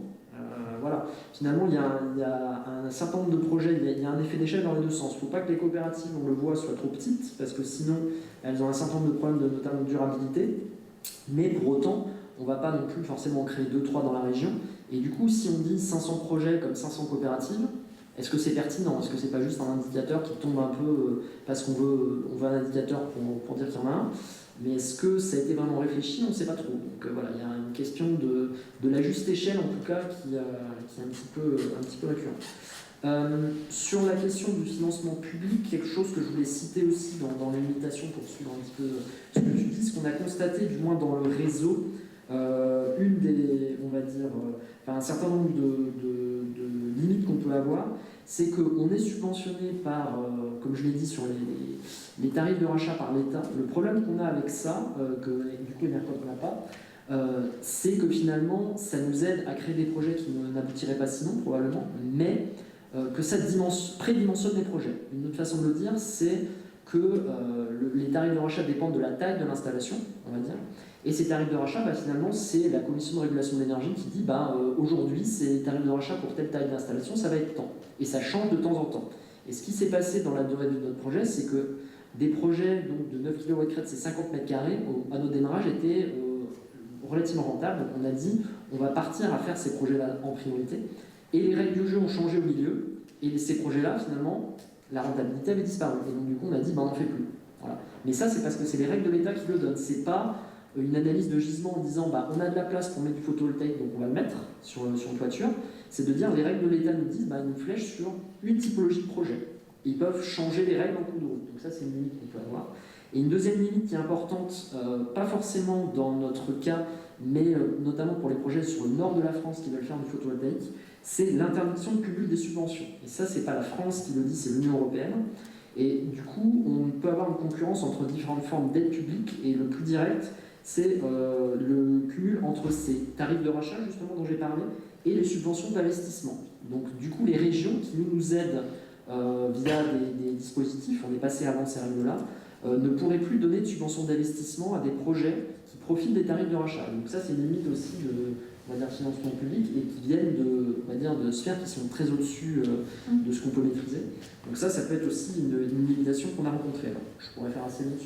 Voilà. Finalement, il y a un certain nombre de projets, il y a un effet d'échelle dans les deux sens. Il ne faut pas que les coopératives, on le voit, soient trop petites, parce que sinon, elles ont un certain nombre de problèmes, notamment de durabilité. Mais pour autant, on ne va pas non plus forcément créer 2-3 dans la région. Et du coup, si on dit 500 projets comme 500 coopératives, est-ce que c'est pertinent ? Est-ce que c'est pas juste un indicateur qui tombe un peu parce qu'on veut un indicateur pour dire qu'il y en a un ? Mais est-ce que ça a été vraiment réfléchi ? On ne sait pas trop. Donc voilà, il y a une question de la juste échelle, en tout cas, qui est un petit peu récurrente. Sur la question du financement public, quelque chose que je voulais citer aussi dans les limitations pour suivre un petit peu ce que tu dis, ce qu'on a constaté, du moins dans le réseau, un certain nombre de limites qu'on peut avoir, c'est qu'on est subventionné par, comme je l'ai dit, sur les tarifs de rachat par l'État. Le problème qu'on a avec ça, que du coup Enercop n'a pas, c'est que finalement, ça nous aide à créer des projets qui n'aboutiraient pas sinon, probablement, mais que ça prédimensionne les projets. Une autre façon de le dire, c'est que les tarifs de rachat dépendent de la taille de l'installation, on va dire. Et ces tarifs de rachat, finalement, c'est la Commission de régulation de l'énergie qui dit aujourd'hui, ces tarifs de rachat pour telle taille d'installation, ça va être tant. Et ça change de temps en temps. Et ce qui s'est passé dans la durée de notre projet, c'est que des projets donc, de 9 kW crête, c'est 50 m², à nos démarrages, étaient relativement rentables. Donc on a dit, on va partir à faire ces projets-là en priorité. Et les règles du jeu ont changé au milieu. Et ces projets-là, finalement, la rentabilité avait disparu. Et donc du coup, on a dit, on n'en fait plus. Voilà. Mais ça, c'est parce que c'est les règles de l'État qui le donnent. C'est pas une analyse de gisement en disant on a de la place pour mettre du photovoltaïque, donc on va le mettre sur une toiture. C'est de dire les règles de l'État nous disent ils nous flèchent sur une typologie de projet. Ils peuvent changer les règles en cours de route. Donc ça, c'est une limite qu'on peut avoir. Et une deuxième limite qui est importante, pas forcément dans notre cas, mais notamment pour les projets sur le nord de la France qui veulent faire du photovoltaïque, c'est l'interdiction de cumul des subventions. Et ça, c'est pas la France qui le dit, c'est l'Union européenne. Et du coup, on peut avoir une concurrence entre différentes formes d'aide publique, et le plus direct, c'est le cumul entre ces tarifs de rachat, justement, dont j'ai parlé, et les subventions d'investissement. Donc, du coup, les régions qui nous aident via des dispositifs, on est passé avant ces règles-là, ne pourraient plus donner de subventions d'investissement à des projets qui profitent des tarifs de rachat. Donc ça, c'est une limite aussi de financement public et qui viennent de sphères qui sont très au-dessus de ce qu'on peut maîtriser. Donc ça peut être aussi une limitation qu'on a rencontrée. Alors, je pourrais faire assez long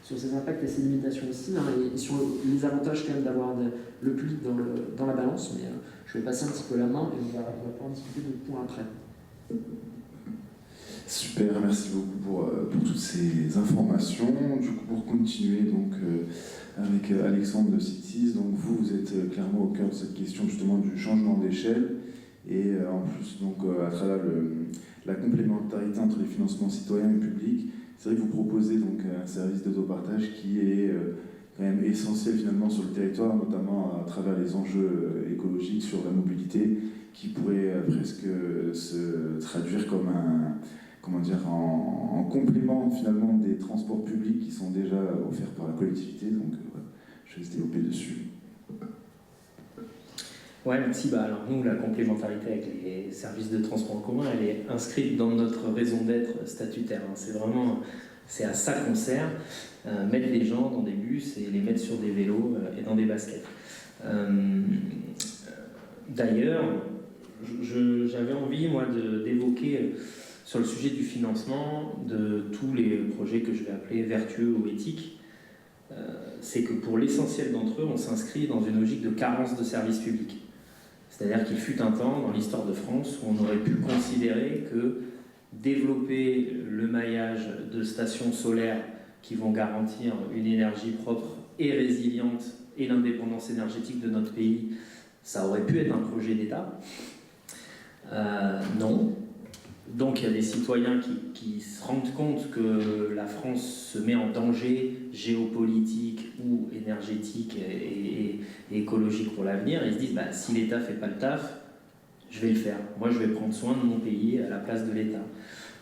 sur ces impacts et ces limitations aussi, et sur les avantages quand même d'avoir le public dans la balance, mais je vais passer un petit peu la main et on va pouvoir discuter de points après. Super, merci beaucoup pour toutes ces informations. Du coup, pour continuer donc, avec Alexandre de Citis, donc vous êtes clairement au cœur de cette question justement du changement d'échelle et en plus donc, à travers la complémentarité entre les financements citoyens et publics, c'est vrai que vous proposez donc un service d'autopartage qui est quand même essentiel finalement sur le territoire, notamment à travers les enjeux écologiques sur la mobilité, qui pourrait presque se traduire comme en complément finalement des transports publics qui sont déjà offerts par la collectivité. Donc voilà, je vais se développer dessus. Ouais, merci. Alors nous, la complémentarité avec les services de transport en commun, elle est inscrite dans notre raison d'être statutaire. C'est à ça qu'on sert, mettre les gens dans des bus et les mettre sur des vélos et dans des baskets. D'ailleurs, j'avais envie, moi, d'évoquer sur le sujet du financement de tous les projets que je vais appeler vertueux ou éthiques. C'est que pour l'essentiel d'entre eux, on s'inscrit dans une logique de carence de services publics. C'est-à-dire qu'il fut un temps dans l'histoire de France où on aurait pu considérer que développer le maillage de stations solaires qui vont garantir une énergie propre et résiliente et l'indépendance énergétique de notre pays, ça aurait pu être un projet d'État. Non. Donc il y a des citoyens qui se rendent compte que la France se met en danger géopolitique ou énergétique et écologique pour l'avenir, et ils se disent si l'État ne fait pas le taf, je vais le faire. Moi je vais prendre soin de mon pays à la place de l'État.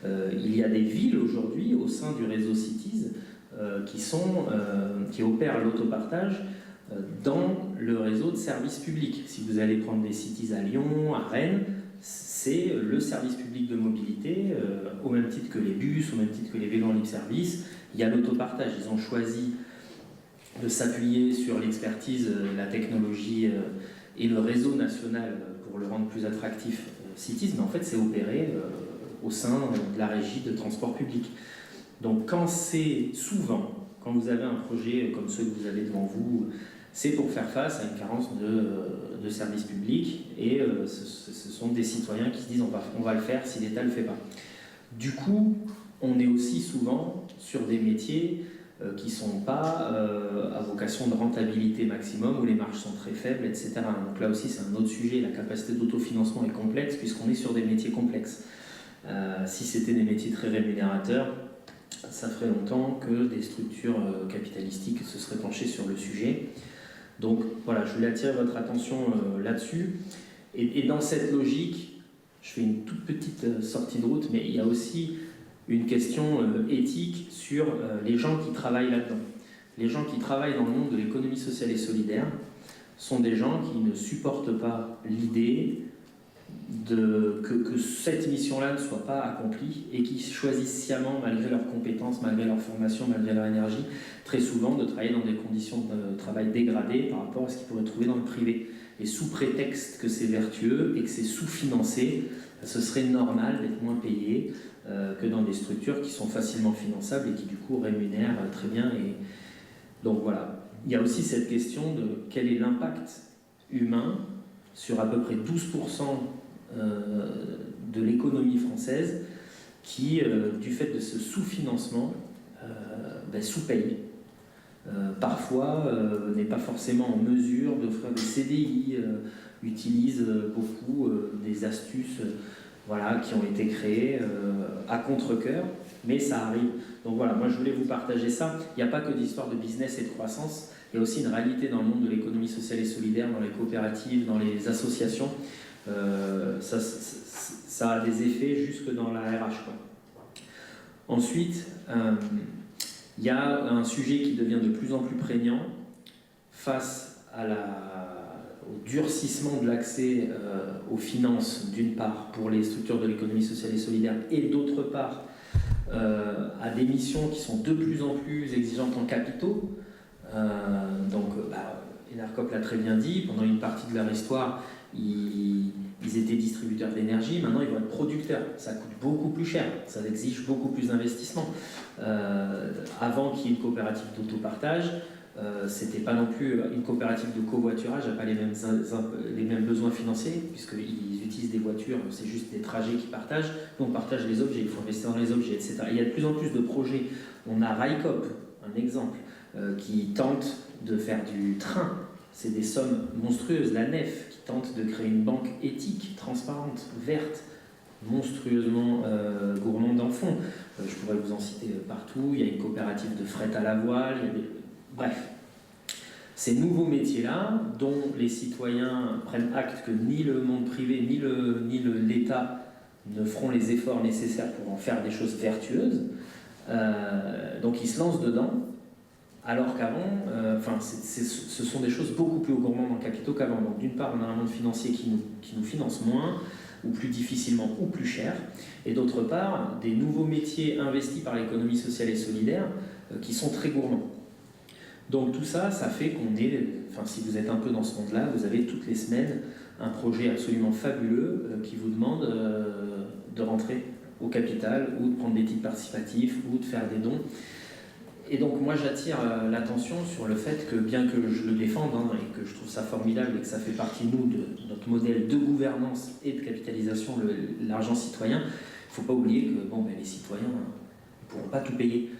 Il y a des villes aujourd'hui au sein du réseau Cities qui opèrent l'autopartage dans le réseau de services publics. Si vous allez prendre des Cities à Lyon, à Rennes, c'est le service public de mobilité, au même titre que les bus, au même titre que les vélos en libre service. Il y a l'autopartage. Ils ont choisi de s'appuyer sur l'expertise, la technologie et le réseau national pour le rendre plus attractif, Cities, mais en fait c'est opéré au sein de la régie de transport public. Donc quand vous avez un projet comme ceux que vous avez devant vous, c'est pour faire face à une carence de services publics, et ce sont des citoyens qui se disent on va le faire si l'État ne le fait pas. Du coup, on est aussi souvent sur des métiers qui ne sont pas à vocation de rentabilité maximum, où les marges sont très faibles, etc. Donc là aussi, c'est un autre sujet. La capacité d'autofinancement est complexe, puisqu'on est sur des métiers complexes. Si c'était des métiers très rémunérateurs, ça ferait longtemps que des structures capitalistiques se seraient penchées sur le sujet. Donc voilà, je voulais attirer votre attention là-dessus. Et dans cette logique, je fais une toute petite sortie de route, mais il y a aussi une question éthique sur les gens qui travaillent là-dedans. Les gens qui travaillent dans le monde de l'économie sociale et solidaire sont des gens qui ne supportent pas l'idée que cette mission-là ne soit pas accomplie, et qui choisissent sciemment, malgré leurs compétences, malgré leur formation, malgré leur énergie, très souvent de travailler dans des conditions de travail dégradées par rapport à ce qu'ils pourraient trouver dans le privé. Et sous prétexte que c'est vertueux et que c'est sous-financé, ce serait normal d'être moins payé que dans des structures qui sont facilement finançables et qui du coup rémunèrent très bien. Et donc voilà, il y a aussi cette question de quel est l'impact humain sur à peu près 12% de l'économie française qui, du fait de ce sous-financement, sous-paye. Parfois n'est pas forcément en mesure d'offrir des CDI, utilise beaucoup des astuces qui ont été créées à contre-cœur, mais ça arrive. Donc voilà, moi je voulais vous partager ça. Il n'y a pas que d'histoire de business et de croissance, il y a aussi une réalité dans le monde de l'économie sociale et solidaire, dans les coopératives, dans les associations. Ça a des effets jusque dans la RH, quoi. Ensuite, il y a un sujet qui devient de plus en plus prégnant face au durcissement de l'accès aux finances, d'une part, pour les structures de l'économie sociale et solidaire, et d'autre part, à des missions qui sont de plus en plus exigeantes en capitaux. Enercop l'a très bien dit, pendant une partie de leur histoire, ils étaient distributeurs d'énergie, maintenant ils vont être producteurs. Ça coûte beaucoup plus cher, ça exige beaucoup plus d'investissement. Avant qu'il y ait une coopérative d'autopartage, c'était pas non plus une coopérative de covoiturage, n'a pas les mêmes besoins financiers, puisqu'ils utilisent des voitures, c'est juste des trajets qu'ils partagent. Nous on partage les objets, il faut investir dans les objets, etc. Il y a de plus en plus de projets. On a Railcoop, un exemple, qui tente de faire du train. C'est des sommes monstrueuses. La Nef qui tente de créer une banque éthique, transparente, verte, monstrueusement gourmande en fonds. Je pourrais vous en citer partout. Il y a une coopérative de fret à la voile. Bref, ces nouveaux métiers-là, dont les citoyens prennent acte que ni le monde privé ni l'État ne feront les efforts nécessaires pour en faire des choses vertueuses, donc ils se lancent dedans, Alors qu'avant, ce sont des choses beaucoup plus gourmandes en capitaux qu'avant. Donc d'une part, on a un monde financier qui nous finance moins, ou plus difficilement, ou plus cher. Et d'autre part, des nouveaux métiers investis par l'économie sociale et solidaire qui sont très gourmands. Donc tout ça, ça fait qu'on est, si vous êtes un peu dans ce monde-là, vous avez toutes les semaines un projet absolument fabuleux qui vous demande de rentrer au capital ou de prendre des titres participatifs ou de faire des dons. Et donc moi j'attire l'attention sur le fait que, bien que je le défende et que je trouve ça formidable et que ça fait partie nous de notre modèle de gouvernance et de capitalisation, l'argent citoyen, il ne faut pas oublier que les citoyens ne pourront pas tout payer.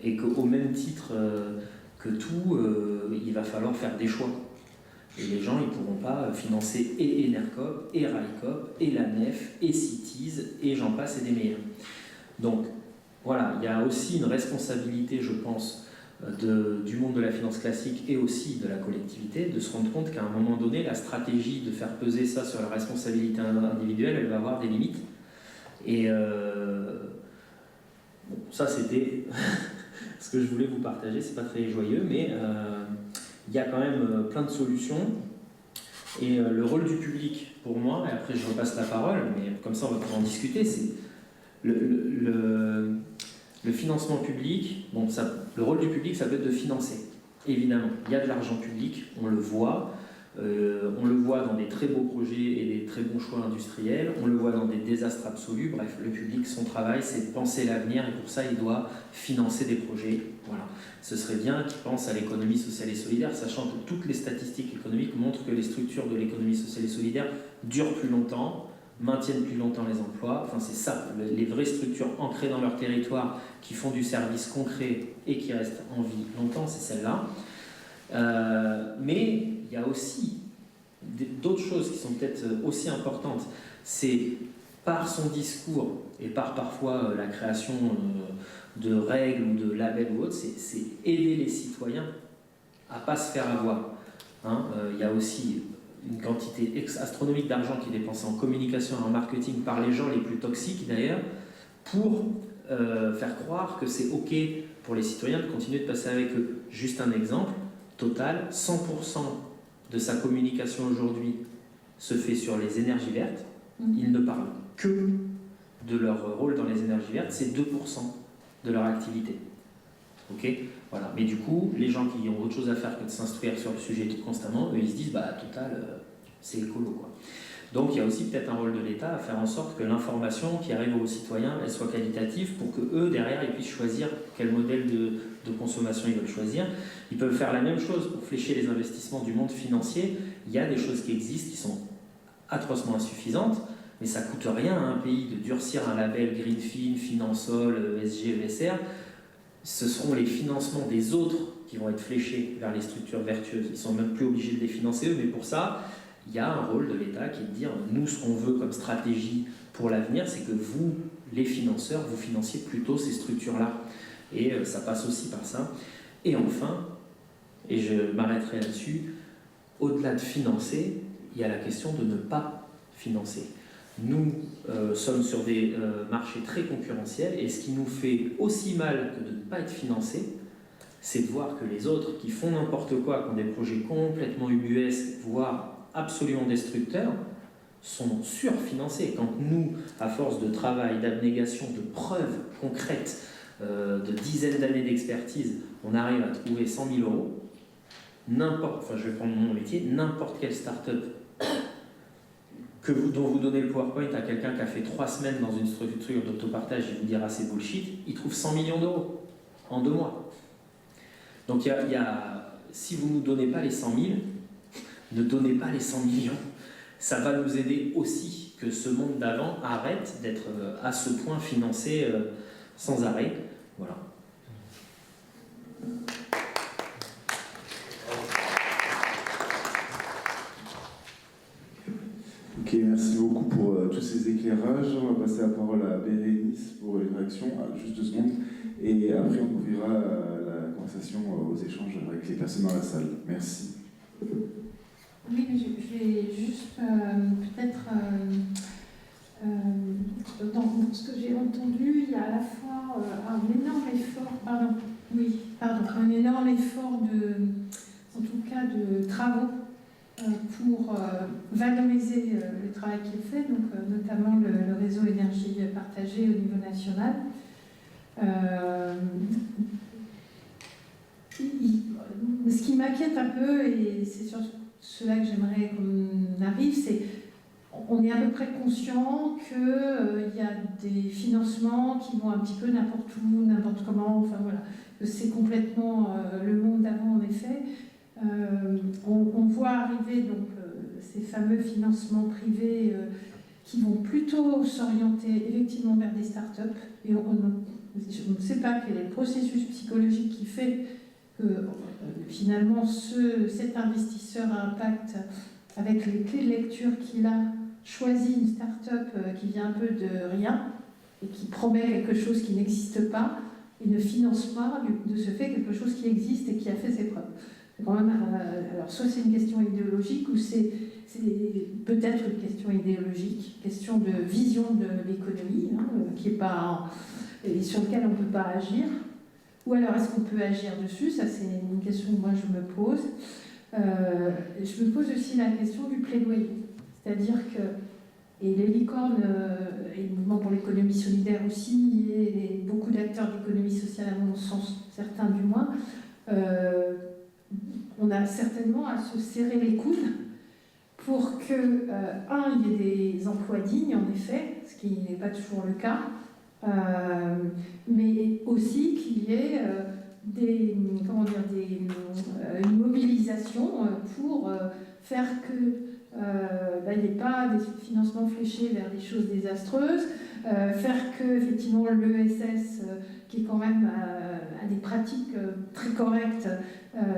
Et qu'au même titre que tout, il va falloir faire des choix. Et les gens, ils ne pourront pas financer et Enercop, et Railcoop, et la Nef, et Cities, et j'en passe et des meilleurs. Donc, voilà, il y a aussi une responsabilité, je pense, du monde de la finance classique et aussi de la collectivité, de se rendre compte qu'à un moment donné, la stratégie de faire peser ça sur la responsabilité individuelle, elle va avoir des limites. Et ça, c'était ce que je voulais vous partager. C'est pas très joyeux, mais il y a quand même plein de solutions. Et le rôle du public, pour moi, et après je repasse la parole, mais comme ça on va pouvoir en discuter, c'est le financement public. Le rôle du public, ça peut être de financer, évidemment. Il y a de l'argent public, on le voit. On le voit dans des très beaux projets et des très bons choix industriels, on le voit dans des désastres absolus. Bref, le public, son travail, c'est de penser l'avenir, et pour ça, il doit financer des projets. Voilà. Ce serait bien qu'il pense à l'économie sociale et solidaire, sachant que toutes les statistiques économiques montrent que les structures de l'économie sociale et solidaire durent plus longtemps, maintiennent plus longtemps les emplois. C'est ça, les vraies structures ancrées dans leur territoire, qui font du service concret et qui restent en vie longtemps, c'est celle-là. Mais il y a aussi d'autres choses qui sont peut-être aussi importantes. C'est par son discours et par parfois la création de règles ou de labels ou autres, c'est aider les citoyens à ne pas se faire avoir. Il y a aussi une quantité astronomique d'argent qui est dépensée en communication et en marketing par les gens les plus toxiques d'ailleurs, pour faire croire que c'est OK pour les citoyens de continuer de passer avec eux. Juste un exemple. Total, 100% de sa communication aujourd'hui se fait sur les énergies vertes. Ils ne parlent que de leur rôle dans les énergies vertes, c'est 2% de leur activité. Ok, voilà. Mais du coup, les gens qui ont autre chose à faire que de s'instruire sur le sujet constamment, eux, ils se disent, Total, c'est écolo, quoi. Donc il y a aussi peut-être un rôle de l'État à faire en sorte que l'information qui arrive aux citoyens, elle soit qualitative pour que eux, derrière, ils puissent choisir quel modèle de consommation ils veulent choisir. Ils peuvent faire la même chose pour flécher les investissements du monde financier. Il y a des choses qui existent qui sont atrocement insuffisantes, mais ça ne coûte rien à un pays de durcir un label Greenfin, Finansol, ESG, ESR. Ce seront les financements des autres qui vont être fléchés vers les structures vertueuses. Ils ne sont même plus obligés de les financer eux, mais pour ça, il y a un rôle de l'État qui est de dire, nous, ce qu'on veut comme stratégie pour l'avenir, c'est que vous, les financeurs, vous financiez plutôt ces structures-là. Et ça passe aussi par ça. Et enfin, et je m'arrêterai là-dessus, au-delà de financer, il y a la question de ne pas financer. Nous sommes sur des marchés très concurrentiels, et ce qui nous fait aussi mal que de ne pas être financés, c'est de voir que les autres qui font n'importe quoi, qui ont des projets complètement ubuesques, voire absolument destructeurs, sont surfinancés. Quand nous, à force de travail, d'abnégation, de preuves concrètes, de dizaines d'années d'expertise, on arrive à trouver 100 000 euros, je vais prendre mon métier, n'importe quelle start-up dont vous donnez le PowerPoint à quelqu'un qui a fait 3 semaines dans une structure d'autopartage, il vous dira c'est bullshit, il trouve 100 millions d'euros en 2 mois. Donc si vous ne nous donnez pas les 100 000, ne donnez pas les 100 millions. Ça va nous aider aussi que ce monde d'avant arrête d'être à ce point financé sans arrêt. Voilà. Ok, merci beaucoup pour tous ces éclairages. On va passer la parole à Bérénice pour une réaction, juste 2 secondes, et après on ouvrira la conversation aux échanges avec les personnes dans la salle. Merci. Oui, mais je vais juste peut-être, dans ce que j'ai entendu, il y a à la fois un énorme effort, pardon, Oui, pardon, un énorme effort en tout cas de travaux pour valoriser le travail qui est fait, donc notamment le réseau énergie partagée au niveau national. Ce qui m'inquiète un peu, et c'est sur cela que j'aimerais qu'on arrive, c'est on est à peu près conscient qu'il y a des financements qui vont un petit peu n'importe où, n'importe comment, enfin voilà, que c'est complètement le monde d'avant en effet. On voit arriver donc ces fameux financements privés qui vont plutôt s'orienter effectivement vers des startups, et je ne sais pas quel est le processus psychologique qui fait que finalement cet investisseur à impact, avec les clés de lecture qu'il a, choisi une start-up qui vient un peu de rien et qui promet quelque chose qui n'existe pas et ne finance pas de ce fait quelque chose qui existe et qui a fait ses preuves. C'est quand même, alors soit c'est une question idéologique ou c'est peut-être une question idéologique, question de vision de l'économie, qui est pas et sur laquelle on ne peut pas agir. Ou alors est-ce qu'on peut agir dessus? Ça c'est une question que moi je me pose. Je me pose aussi la question du plaidoyer. C'est-à-dire que, et les licornes et le mouvement pour l'économie solidaire aussi, et beaucoup d'acteurs de l'économie sociale à mon sens, certains du moins, on a certainement à se serrer les coudes pour que, il y ait des emplois dignes, en effet, ce qui n'est pas toujours le cas, mais aussi qu'il y ait une mobilisation pour faire que il n'y ait pas des financements fléchés vers des choses désastreuses, faire que effectivement l'ESS, qui est quand même à des pratiques très correctes,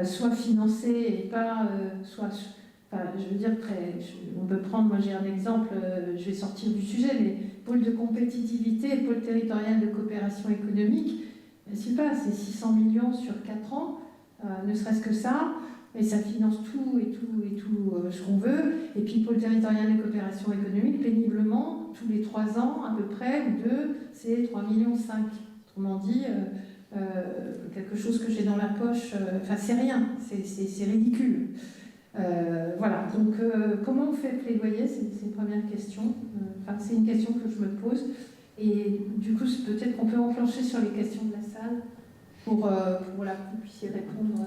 soit financé et pas je veux dire, on peut prendre, moi j'ai un exemple, je vais sortir du sujet, mais pôle de compétitivité et pôle territorial de coopération économique, je ne sais pas, c'est 600 millions sur 4 ans, ne serait-ce que ça, et ça finance tout ce qu'on veut. Et puis pôle territorial de coopération économique, péniblement, tous les 3 ans à peu près, ou 2, c'est 3,5 millions. Autrement dit, quelque chose que j'ai dans la poche, c'est rien, c'est ridicule. Voilà, donc comment on fait plaidoyer, c'est une première question. C'est une question que je me pose. Et du coup, peut-être qu'on peut enclencher sur les questions de la salle pour que vous puissiez répondre.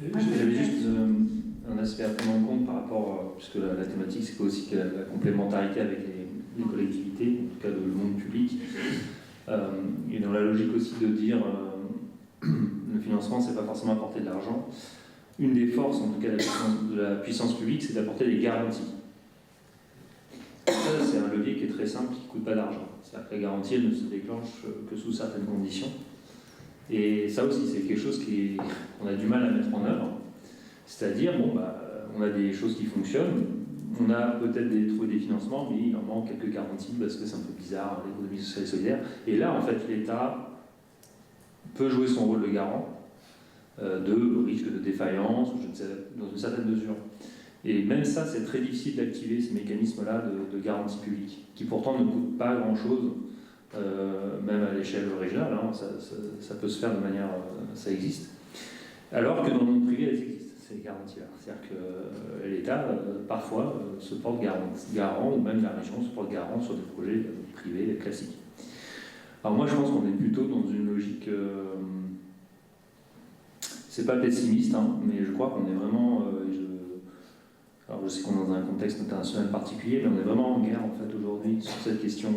J'avais juste un aspect à prendre en compte par rapport, puisque la thématique c'est aussi que la complémentarité avec les collectivités, en tout cas le monde public, et dans la logique aussi de dire le financement c'est pas forcément apporter de l'argent. Une des forces, en tout cas de la puissance publique, c'est d'apporter des garanties. Ça, c'est un levier qui est très simple, qui ne coûte pas d'argent. C'est-à-dire que la garantie, elle ne se déclenche que sous certaines conditions. Et ça aussi, c'est quelque chose qu'on a du mal à mettre en œuvre. C'est-à-dire, on a des choses qui fonctionnent, on a peut-être trouvé des financements, mais il en manque quelques garanties parce que c'est un peu bizarre, l'économie sociale et solidaire. Et là, en fait, l'État peut jouer son rôle de garant de risque de défaillance, ou je ne sais, dans une certaine mesure. Et même ça, c'est très difficile d'activer ces mécanismes-là de garantie publique, qui pourtant ne coûtent pas grand-chose, même à l'échelle régionale, ça peut se faire de manière... ça existe. Alors que dans le monde privé, elles existent, ces garanties-là. C'est-à-dire que l'État, parfois, se porte garant, ou même la région se porte garant sur des projets privés classiques. Alors moi, je pense qu'on est plutôt dans une logique... c'est pas pessimiste, mais je crois qu'on est vraiment... alors je sais qu'on est dans un contexte international particulier, mais on est vraiment en guerre en fait aujourd'hui sur cette question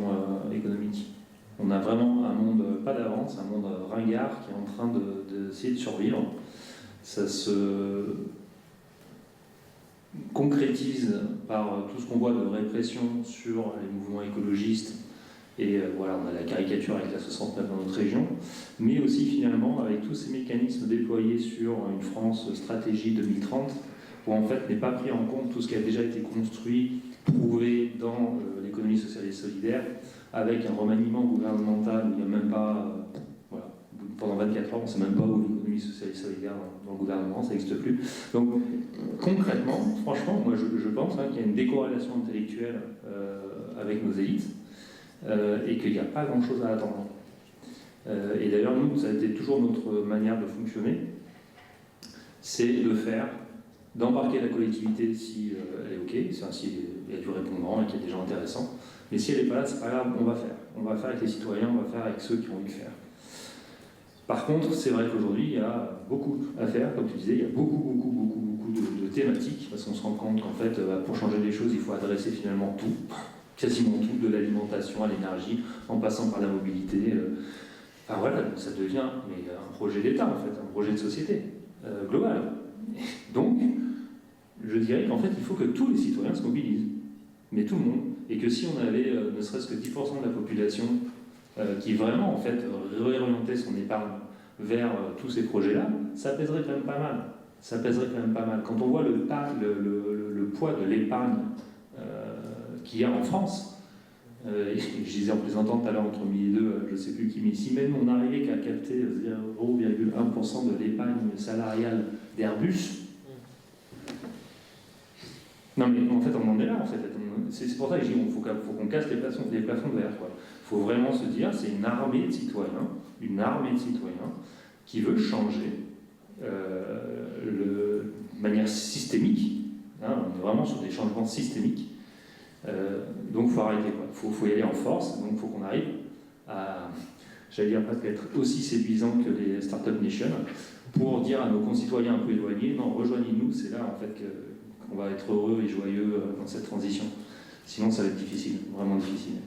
économique. On a vraiment un monde pas d'avance, un monde ringard qui est en train d'essayer de survivre. Ça se concrétise par tout ce qu'on voit de répression sur les mouvements écologistes. Et voilà, on a la caricature avec la 69 dans notre région, mais aussi finalement avec tous ces mécanismes déployés sur une France stratégie 2030, où en fait n'est pas pris en compte tout ce qui a déjà été construit, prouvé dans l'économie sociale et solidaire, avec un remaniement gouvernemental où il n'y a même pas, pendant 24 ans, on ne sait même pas où l'économie sociale et solidaire dans le gouvernement, ça n'existe plus. Donc concrètement, franchement, moi je pense qu'il y a une décorrélation intellectuelle avec nos élites, et qu'il n'y a pas grand-chose à attendre. Et d'ailleurs, nous, ça a été toujours notre manière de fonctionner, c'est de faire, d'embarquer la collectivité si elle est OK, si il y a du répondant et qu'il y a des gens intéressants. Mais si elle n'est pas là, c'est pas grave, on va faire. On va faire avec les citoyens, on va faire avec ceux qui ont envie de faire. Par contre, c'est vrai qu'aujourd'hui, il y a beaucoup à faire, comme tu disais, il y a beaucoup de thématiques, parce qu'on se rend compte qu'en fait, pour changer les choses, il faut adresser finalement tout, quasiment tout, de l'alimentation à l'énergie, en passant par la mobilité. Enfin voilà, ça devient un projet d'État, en fait, un projet de société global. Donc, je dirais qu'en fait, il faut que tous les citoyens se mobilisent, mais tout le monde, et que si on avait ne serait-ce que 10% de la population qui vraiment, en fait, réorientait son épargne vers tous ces projets-là, ça pèserait quand même pas mal. Ça pèserait quand même pas mal. Quand on voit le poids de l'épargne qu'il y a en France, je disais en plaisantant tout à l'heure entre midi et deux, je ne sais plus qui, mais si même on n'arrivait qu'à capter 0,1% de l'épargne salariale d'Airbus, non mais en fait on en est là en fait. C'est pour ça que je dis qu'il faut qu'on casse les plafonds de verre. Il faut vraiment se dire c'est une armée de citoyens qui veut changer de manière systémique. Hein, on est vraiment sur des changements systémiques. Donc il faut arrêter. Il faut y aller en force. Donc il faut qu'on arrive à, j'allais dire presque être aussi séduisant que les Startup Nation pour dire à nos concitoyens un peu éloignés, non, rejoignez-nous, c'est là en fait qu'on va être heureux et joyeux dans cette transition. Sinon ça va être difficile, vraiment difficile.